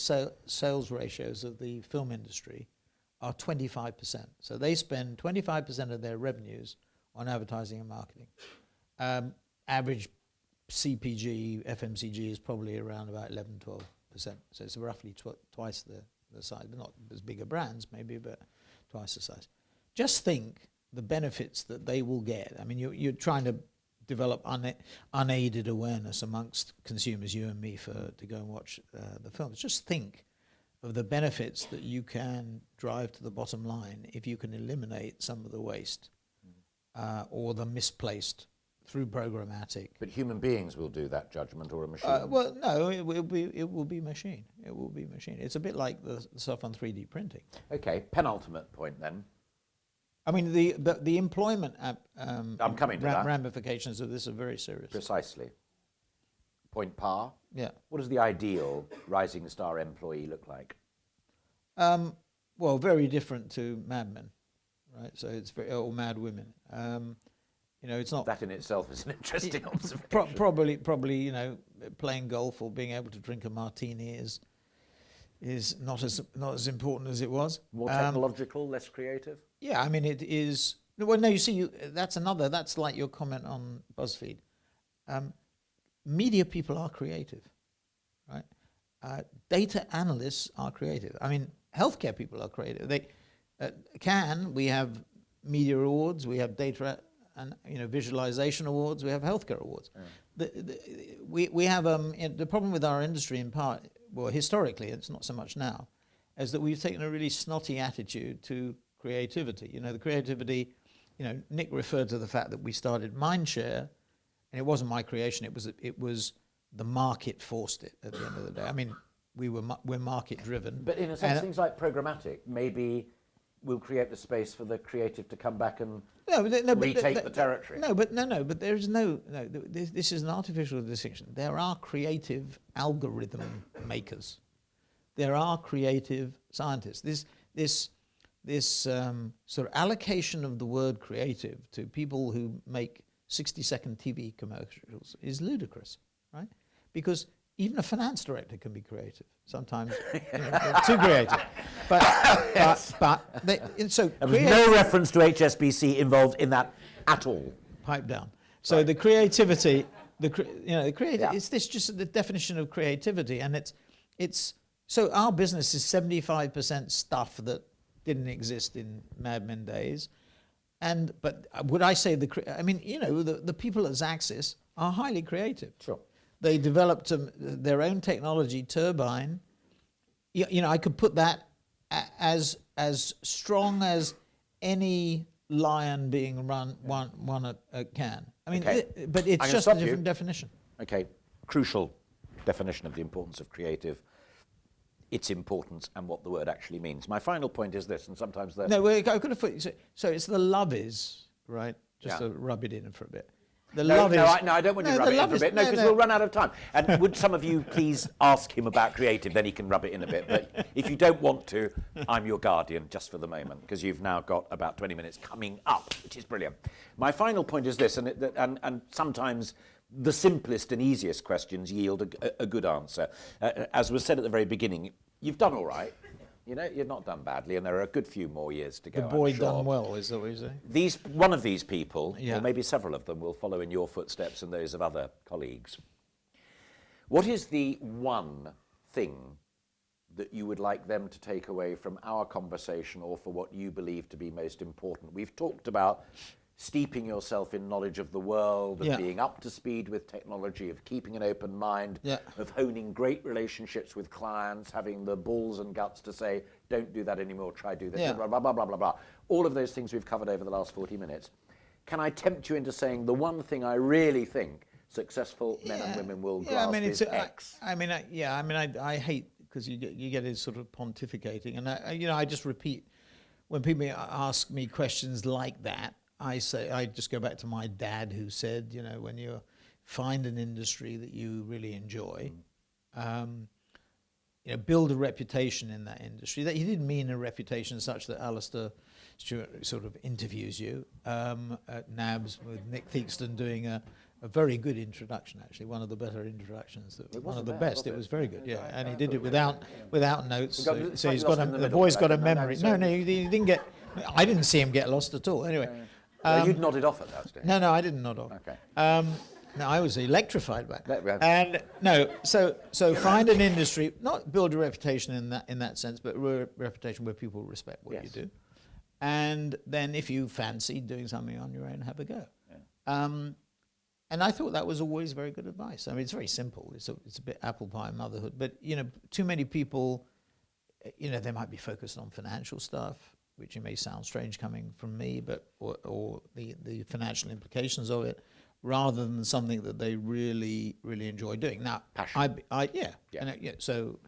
sales ratios of the film industry are 25%. So they spend 25% of their revenues on advertising and marketing. Average CPG, FMCG is probably around about 11-12%. So it's roughly twice the size. Not as big a brands maybe, but twice the size. Just think the benefits that they will get. I mean, you're trying to develop unaided awareness amongst consumers, you and me, to go and watch the films. Just think of the benefits that you can drive to the bottom line if you can eliminate some of the waste or the misplaced through programmatic. But human beings will do that judgment, or a machine? Well, no, it will be machine. It will be machine. It's a bit like the stuff on 3D printing. Okay, penultimate point then. I mean, the employment I'm coming to that. Ramifications of this are very serious. Precisely. Point par. Yeah. What does the ideal rising star employee look like? Well, very different to Mad Men, right? So it's or Mad Women. You know, it's not that in itself is an interesting observation. Probably, you know, playing golf or being able to drink a martini is not as important as it was. More technological, less creative? Yeah, I mean, it is. Well, no, you see, that's like your comment on BuzzFeed. Media people are creative, right? Data analysts are creative. I mean, healthcare people are creative. We have media awards, we have data and visualization awards, we have healthcare awards. Yeah. We have the problem with our industry in part. Well, historically, it's not so much now, is that we've taken a really snotty attitude to creativity. You know, the creativity, Nick referred to the fact that we started Mindshare, and it wasn't my creation. It was the market forced it at the end of the day. I mean, we're market driven. But in a sense, things like programmatic maybe will create the space for the creative to come back and retake the territory. But there is this is an artificial distinction. There are creative algorithm makers. There are creative scientists. This sort of allocation of the word creative to people who make 60-second TV commercials is ludicrous, right? Because even a finance director can be creative. Sometimes they're too creative. So there was no reference to HSBC involved in that at all. Pipe down. So the creativity, it's this just the definition of creativity, and it's so our business is 75% stuff that didn't exist in Mad Men days, but would I say the people at Xaxis are highly creative. Sure. They developed their own technology, Turbine. I could put that as strong as any lion being one at Cannes. I mean, but it's just a different definition. Okay, crucial definition of the importance of creative, its importance, and what the word actually means. My final point is this, and sometimes the... No, I could have put... So it's the love is, right? Just to rub it in for a bit. I don't want you to rub it in for a bit. No, because we'll run out of time. And would some of you please ask him about creative, then he can rub it in a bit. But if you don't want to, I'm your guardian just for the moment, because you've now got about 20 minutes coming up, which is brilliant. My final point is this, and sometimes the simplest and easiest questions yield a good answer. As was said at the very beginning, you've done all right. You're not done badly, and there are a good few more years to go. The boy done well, is that what you're saying? One of these people, or maybe several of them, will follow in your footsteps and those of other colleagues. What is the one thing that you would like them to take away from our conversation, or for what you believe to be most important? We've talked about steeping yourself in knowledge of the world, of being up to speed with technology, of keeping an open mind, of honing great relationships with clients, having the balls and guts to say, don't do that anymore, try do this, blah, blah, blah, blah, blah, blah. All of those things we've covered over the last 40 minutes. Can I tempt you into saying the one thing I really think successful men and women will grasp is X? I hate, because you get it sort of pontificating, and I just repeat, when people ask me questions like that, I just go back to my dad, who said, when you find an industry that you really enjoy, build a reputation in that industry. That he didn't mean a reputation such that Alastair Stewart sort of interviews you at NABS with Nick Theakston doing a very good introduction, actually, one of the better introductions, one of the best. It was very good, and he did it without notes. So he's got the boy's got a memory. No, he didn't get. I didn't see him get lost at all. Anyway. You'd nodded off at that stage. No, I didn't nod off. Okay. No, I was electrified by it. And so find an industry, not build a reputation in that sense, but a reputation where people respect what you do. And then if you fancy doing something on your own, have a go. Yeah. And I thought that was always very good advice. I mean, it's very simple. It's a bit apple pie motherhood, but too many people, they might be focused on financial stuff, which may sound strange coming from me, but or the financial implications of it, rather than something that they really, really enjoy doing. Now, passion. So,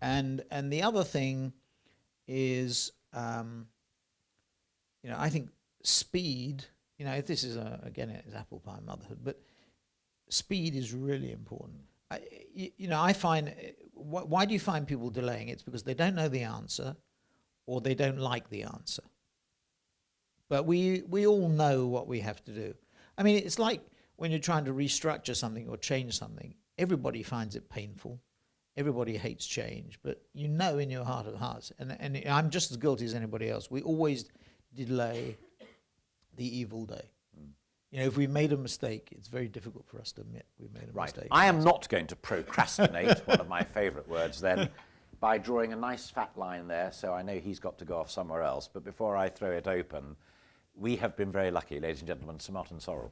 and the other thing is, I think speed. This is again, it's apple pie motherhood, but speed is really important. I find why do you find people delaying? It's because they don't know the answer, or they don't like the answer. But we all know what we have to do. I mean, it's like when you're trying to restructure something or change something, everybody finds it painful. Everybody hates change, but in your heart of hearts, and I'm just as guilty as anybody else, we always delay the evil day. If we made a mistake, it's very difficult for us to admit we've made a mistake. I am not going to procrastinate, one of my favourite words then, by drawing a nice fat line there, so I know he's got to go off somewhere else. But before I throw it open, we have been very lucky, ladies and gentlemen, Sir Martin Sorrell.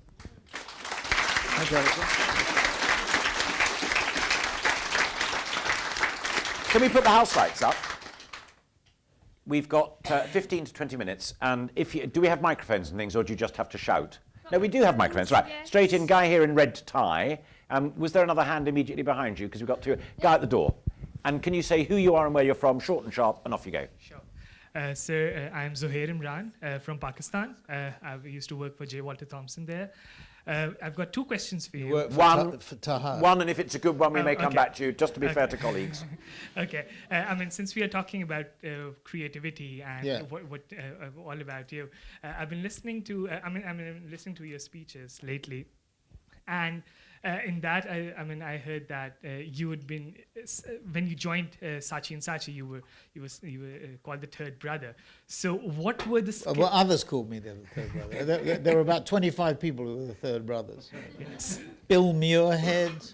Can we put the house lights up? We've got 15 to 20 minutes, and do we have microphones and things, or do you just have to shout? No, we do have microphones, right. Straight in, guy here in red tie, Was there another hand immediately behind you? Because we've got two. Guy at the door. And can you say who you are and where you're from, short and sharp, and off you go. Sure. I'm Zohair Imran from Pakistan. I used to work for J. Walter Thompson there. I've got two questions for you. For Taha. One, and if it's a good one, we may come okay. back to you, just to be fair to colleagues. Okay. Since we are talking about creativity and what all about you, I've been listening to. Listening to your speeches lately, and in that, I heard that you had been when you joined Saatchi and Saatchi, you were called the third brother. So what were the skills? Well, others called me the third brother. There were about 25 people who were the third brothers. Yes. Bill Muirhead,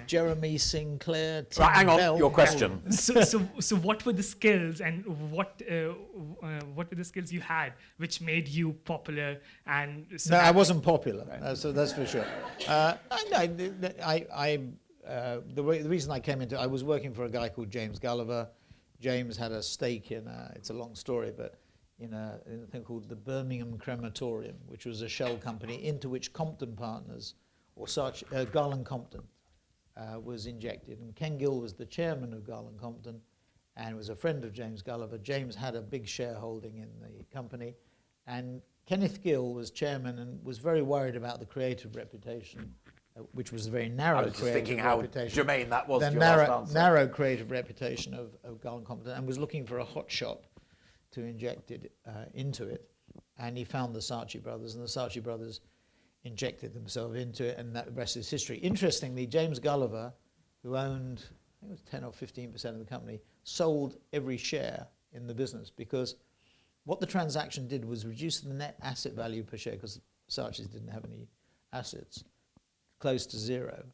Jeremy Sinclair, Tim Right, hang Bell. on, your question. So what were the skills and what were the skills you had which made you popular? And so No, I wasn't popular, so that's for sure. The reason I came into, I was working for a guy called James Gulliver. James had a stake in, it's a long story, but in a thing called the Birmingham Crematorium, which was a shell company into which Compton Partners, or Garland Compton, was injected. And Ken Gill was the chairman of Garland Compton and was a friend of James Gulliver. James had a big shareholding in the company. And Kenneth Gill was chairman and was very worried about the creative reputation, which was a very narrow I was just creative thinking how reputation. germane that was The to your last answer. narrow creative reputation of Garland Compton, and was looking for a hot shop to inject it into it. And he found the Saatchi brothers, and the Saatchi brothers injected themselves into it, and that the rest is history. Interestingly, James Gulliver, who owned, I think it was 10 or 15% of the company, sold every share in the business, because what the transaction did was reduce the net asset value per share, because Saatchi's didn't have any assets, close to zero.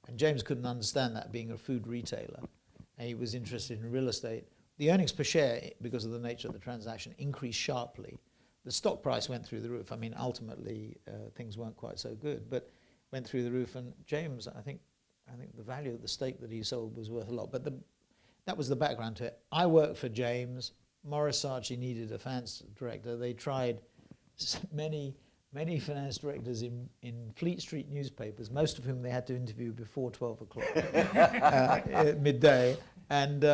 And James couldn't understand that, being a food retailer, and he was interested in real estate. The earnings per share, because of the nature of the transaction, increased sharply. The stock price went through the roof. I mean, ultimately, things weren't quite so good, but went through the roof. And James, I think the value of the stake that he sold was worth a lot. But that was the background to it. I worked for James. Morris Saatchi needed a finance director. They tried many finance directors in Fleet Street newspapers, most of whom they had to interview before 12 o'clock midday. And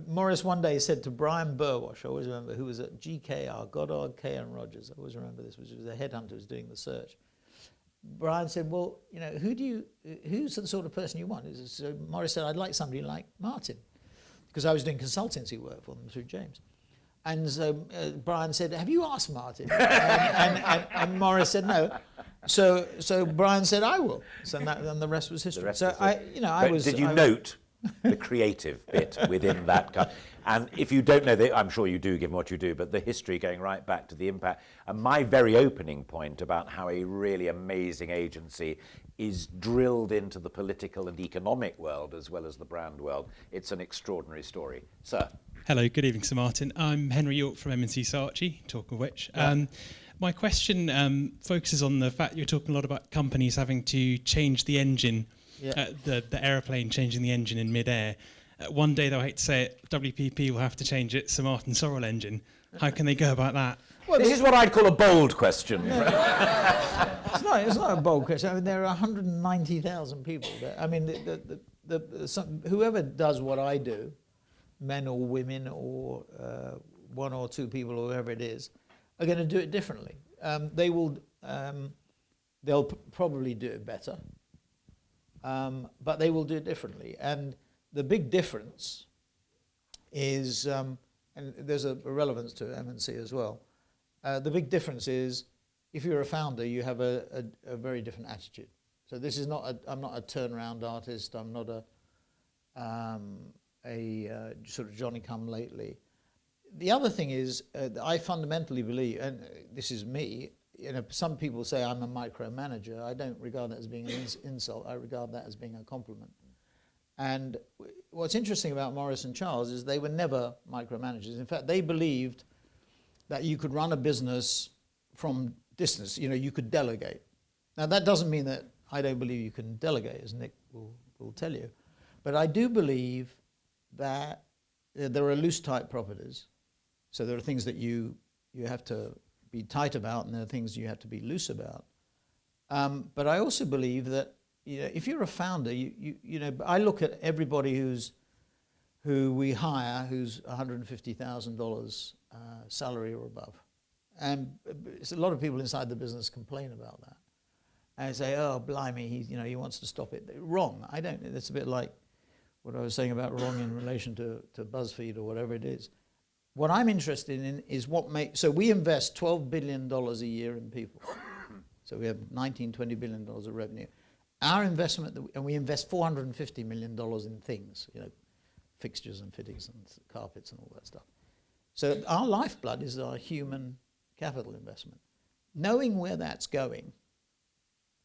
Morris one day said to Brian Burwash, I always remember, who was at GKR, Goddard, K&R Rogers, I always remember this, which was a headhunter who was doing the search. Brian said, well, who's the sort of person you want? So Morris said, I'd like somebody like Martin, because I was doing consultancy work for them through James. And so Brian said, have you asked Martin? and Morris said no. So Brian said, I will. So and the rest was history. Did you note the creative bit within that? And if you don't know, I'm sure you do, given what you do, but the history going right back to the impact. And my very opening point about how a really amazing agency is drilled into the political and economic world as well as the brand world. It's an extraordinary story. Sir. Hello, good evening, Sir Martin. I'm Henry York from M&C Saatchi, talk of which. Yeah. My question focuses on the fact you're talking a lot about companies having to change the engine, the aeroplane changing the engine in mid-air. One day, though, I hate to say it, WPP will have to change its Sir Martin Sorrell engine. How can they go about that? Well, this is what I'd call a bold question. It's not a bold question. I mean, there are 190,000 people there. I mean, whoever does what I do, men or women or one or two people or whoever it is, are going to do it differently. They'll probably do it better, but they will do it differently. And the big difference is, and there's a relevance to M&C as well, the big difference is if you're a founder, you have a very different attitude. So this is not I'm not a turnaround artist. I'm not a sort of Johnny-come-lately. The other thing is, I fundamentally believe, and this is me, some people say I'm a micromanager. I don't regard that as being an insult. I regard that as being a compliment. And what's interesting about Morris and Charles is they were never micromanagers. In fact, they believed that you could run a business from distance. You could delegate. Now, that doesn't mean that I don't believe you can delegate, as Nick will tell you. But I do believe that there are loose type properties. So there are things that you have to be tight about, and there are things you have to be loose about. But I also believe that if you're a founder, you know, I look at everybody who we hire who's $150,000 salary or above, and it's a lot of people inside the business complain about that. And say, oh, blimey, he wants to stop it. Wrong. I don't. It's a bit like what I was saying about wrong in relation to BuzzFeed or whatever it is. What I'm interested in is so we invest $12 billion a year in people. So we have $19-20 billion of revenue. Our investment, and we invest $450 million in things, fixtures and fittings and carpets and all that stuff. So our lifeblood is our human capital investment. Knowing where that's going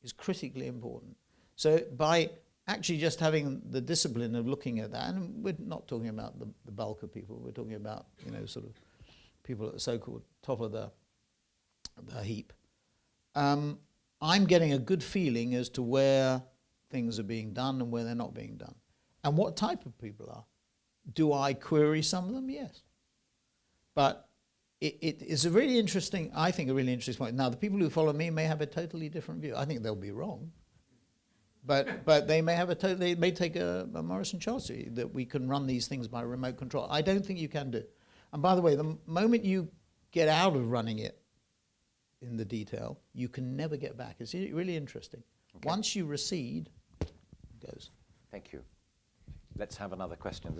is critically important. So by actually just having the discipline of looking at that, and we're not talking about the bulk of people, we're talking about, sort of people at the so-called top of the heap. I'm getting a good feeling as to where things are being done and where they're not being done. And what type of people are. Do I query some of them? Yes. But it is a really interesting, I think a really interesting point. Now, the people who follow me may have a totally different view. I think they'll be wrong. But they may have they may take a Morrison Chelsea that we can run these things by remote control. I don't think you can do. And by the way, the moment you get out of running it in the detail, you can never get back. It's really interesting. Okay. Once you recede, it goes. Thank you. Let's have another question.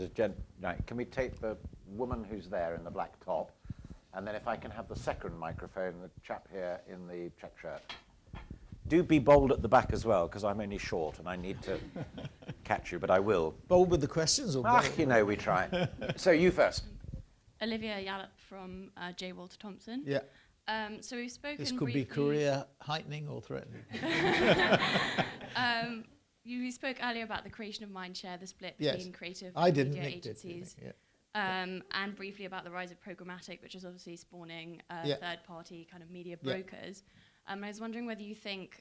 Right, can we take the woman who's there in the black top? And then if I can have the second microphone, the chap here in the check shirt. Do be bold at the back as well, because I'm only short and I need to catch you, but I will. Bold with the questions? Or we try. So you first. Olivia Yallop from J. Walter Thompson. Yeah. So we've spoken This could briefly. be career heightening or threatening. You spoke earlier about the creation of Mindshare, the split Yes. between creative I didn't. media Nick agencies. did, yeah. And briefly about the rise of programmatic, which is obviously spawning Yeah. third-party kind of media Yeah. brokers. I was wondering whether you think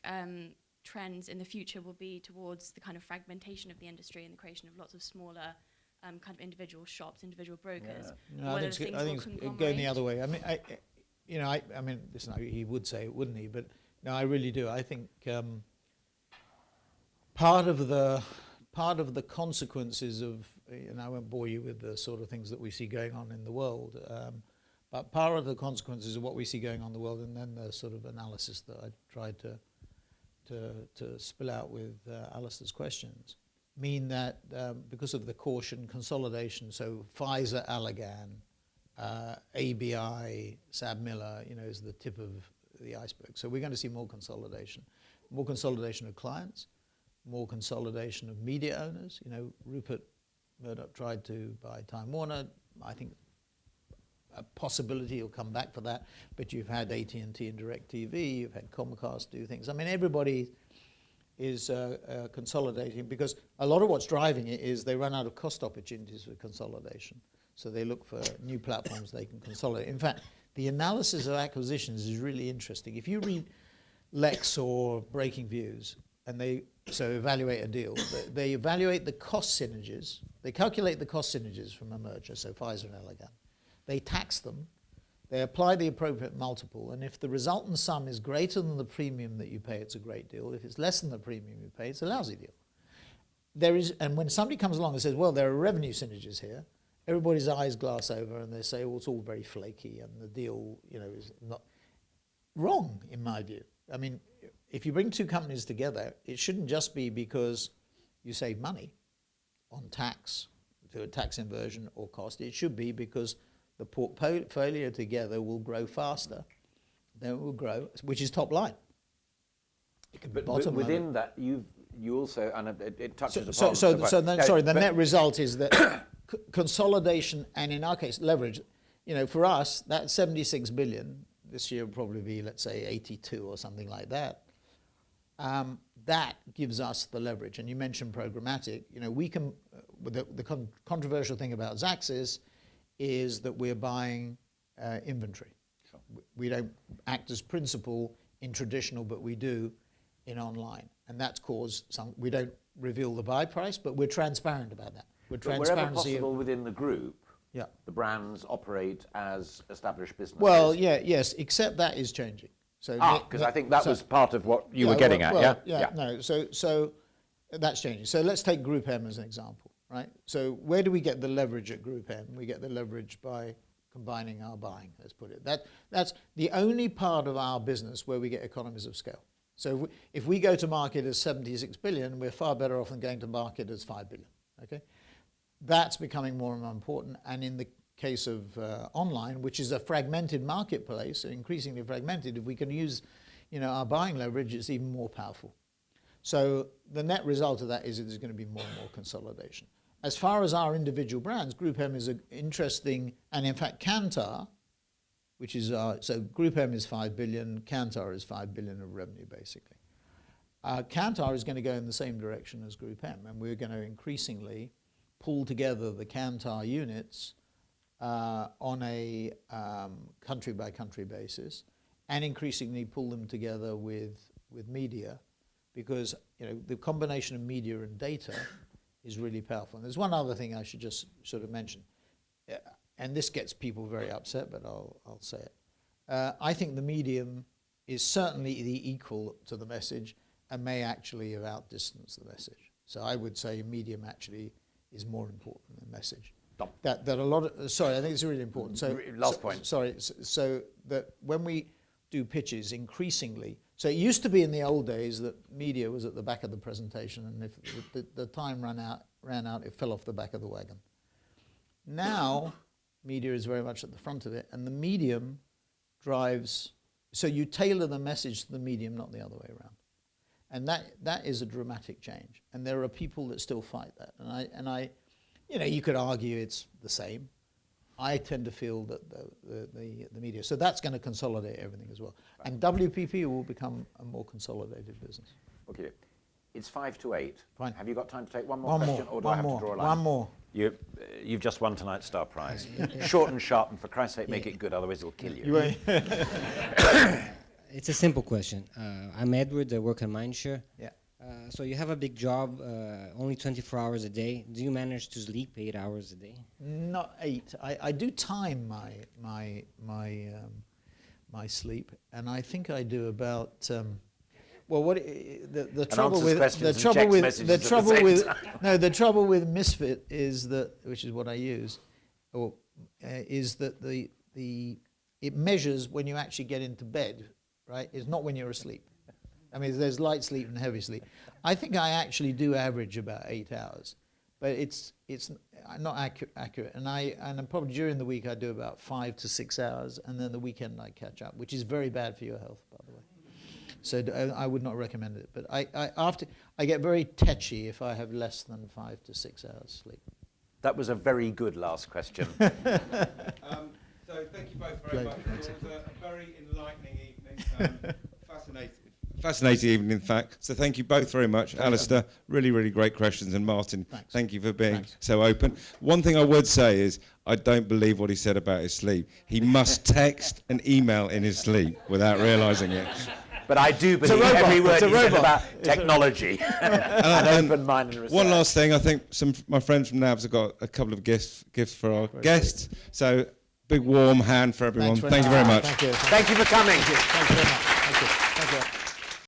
trends in the future will be towards the kind of fragmentation of the industry and the creation of lots of smaller kind of individual shops, individual brokers. Yeah. No, I think it's going the other way. I mean, listen, he would say it, wouldn't he? But no, I really do. I think part of the consequences of, I won't bore you with the sort of things that we see going on in the world, but part of the consequences of what we see going on in the world, and then the sort of analysis that I tried to spill out with Alastair's questions, mean that because of the caution consolidation, so Pfizer, Allergan, ABI, Sab Miller, is the tip of the iceberg. So we're going to see more consolidation of clients, more consolidation of media owners. Rupert Murdoch tried to buy Time Warner. I think a possibility he'll come back for that. But you've had AT&T and DirecTV, you've had Comcast do things. I mean, everybody is consolidating, because a lot of what's driving it is they run out of cost opportunities for consolidation. So they look for new platforms they can consolidate. In fact, the analysis of acquisitions is really interesting. If you read Lex or Breaking Views, and they evaluate a deal, they evaluate the cost synergies. They calculate the cost synergies from a merger, so Pfizer and Allergan. They tax them. They apply the appropriate multiple, and if the resultant sum is greater than the premium that you pay, it's a great deal. If it's less than the premium you pay, it's a lousy deal. And when somebody comes along and says, well, there are revenue synergies here, everybody's eyes glass over and they say, well, it's all very flaky and the deal, is not wrong, in my view. I mean, if you bring two companies together, it shouldn't just be because you save money on tax, through a tax inversion or cost. It should be because the portfolio together will grow faster than it will grow, which is top line. But within that, you also, and it touches upon... The net result is that consolidation, and in our case, leverage, for us, that 76 billion, this year will probably be, let's say, 82 or something like that. That gives us the leverage. And you mentioned programmatic. We can, the controversial thing about Xaxis is that we're buying inventory. Sure. We don't act as principal in traditional, but we do in online. And that's caused we don't reveal the buy price, but we're transparent about that. But wherever possible within the group, yeah, the brands operate as established businesses. Well, yes, except that is changing. So because I think that was part of what you were getting at, yeah? No. So That's changing. So let's take GroupM as an example, right? So where do we get the leverage at GroupM? We get the leverage by combining our buying, let's put it. That's the only part of our business where we get economies of scale. So if we go to market as 76 billion, we're far better off than going to market as 5 billion, okay? That's becoming more and more important. And in the case of online, which is a fragmented marketplace, increasingly fragmented, if we can use our buying leverage, it's even more powerful. So the net result of that is there's going to be more and more consolidation. As far as our individual brands, GroupM is interesting, and in fact Kantar, which is so GroupM is 5 billion, Kantar is 5 billion of revenue basically. Kantar is going to go in the same direction as GroupM, and we're going to increasingly pull together the Kantar units on a country-by-country basis, and increasingly pull them together with media, because the combination of media and data is really powerful. And there's one other thing I should just sort of mention, and this gets people very upset, but I'll say it. I think the medium is certainly the equal to the message, and may actually have outdistanced the message. So I would say medium actually is more important than message. That a lot of, sorry, I think it's really important. So last point. Sorry, so that when we do pitches, increasingly, so it used to be in the old days that media was at the back of the presentation, and if the time ran out, it fell off the back of the wagon. Now, media is very much at the front of it, and the medium drives, so you tailor the message to the medium, not the other way around. And that is a dramatic change. And there are people that still fight that. And I you could argue it's the same. I tend to feel that the media, so that's going to consolidate everything as well. Right. And WPP will become a more consolidated business. Okay, it's 5 to 8. Fine. Have you got time to take one more question, or do I have to draw a line? One more. You've just won tonight's Star Prize. Short and sharp, and for Christ's sake, make it good, otherwise it'll kill you. It's a simple question. I'm Edward. I work at Mindshare. Yeah. So you have a big job, only 24 hours a day. Do you manage to sleep 8 hours a day? Not 8. I do time my sleep, and I think I do about. The trouble with Misfit is that, which is what I use, is that it measures when you actually get into bed, right? It's not when you're asleep. I mean, there's light sleep and heavy sleep. I think I actually do average about 8 hours, but it's not accurate. And I'm probably during the week I do about 5 to 6 hours, and then the weekend I catch up, which is very bad for your health, by the way. So I would not recommend it. But I get very tetchy if I have less than 5 to 6 hours sleep. That was a very good last question. So thank you both very much. It was a very enlightening evening. Fascinating evening, in fact. So thank you both very much. Alastair, really, really great questions. And Martin, thank you for being so open. One thing I would say is I don't believe what he said about his sleep. He must text and email in his sleep without realising it. But I do believe every word he said about technology. And open mind and research. One last thing, I think my friends from NABS have got a couple of gifts for our guests. So big warm hand for everyone. Thank you very much. Thank you. Thank you for coming. Thank you very much.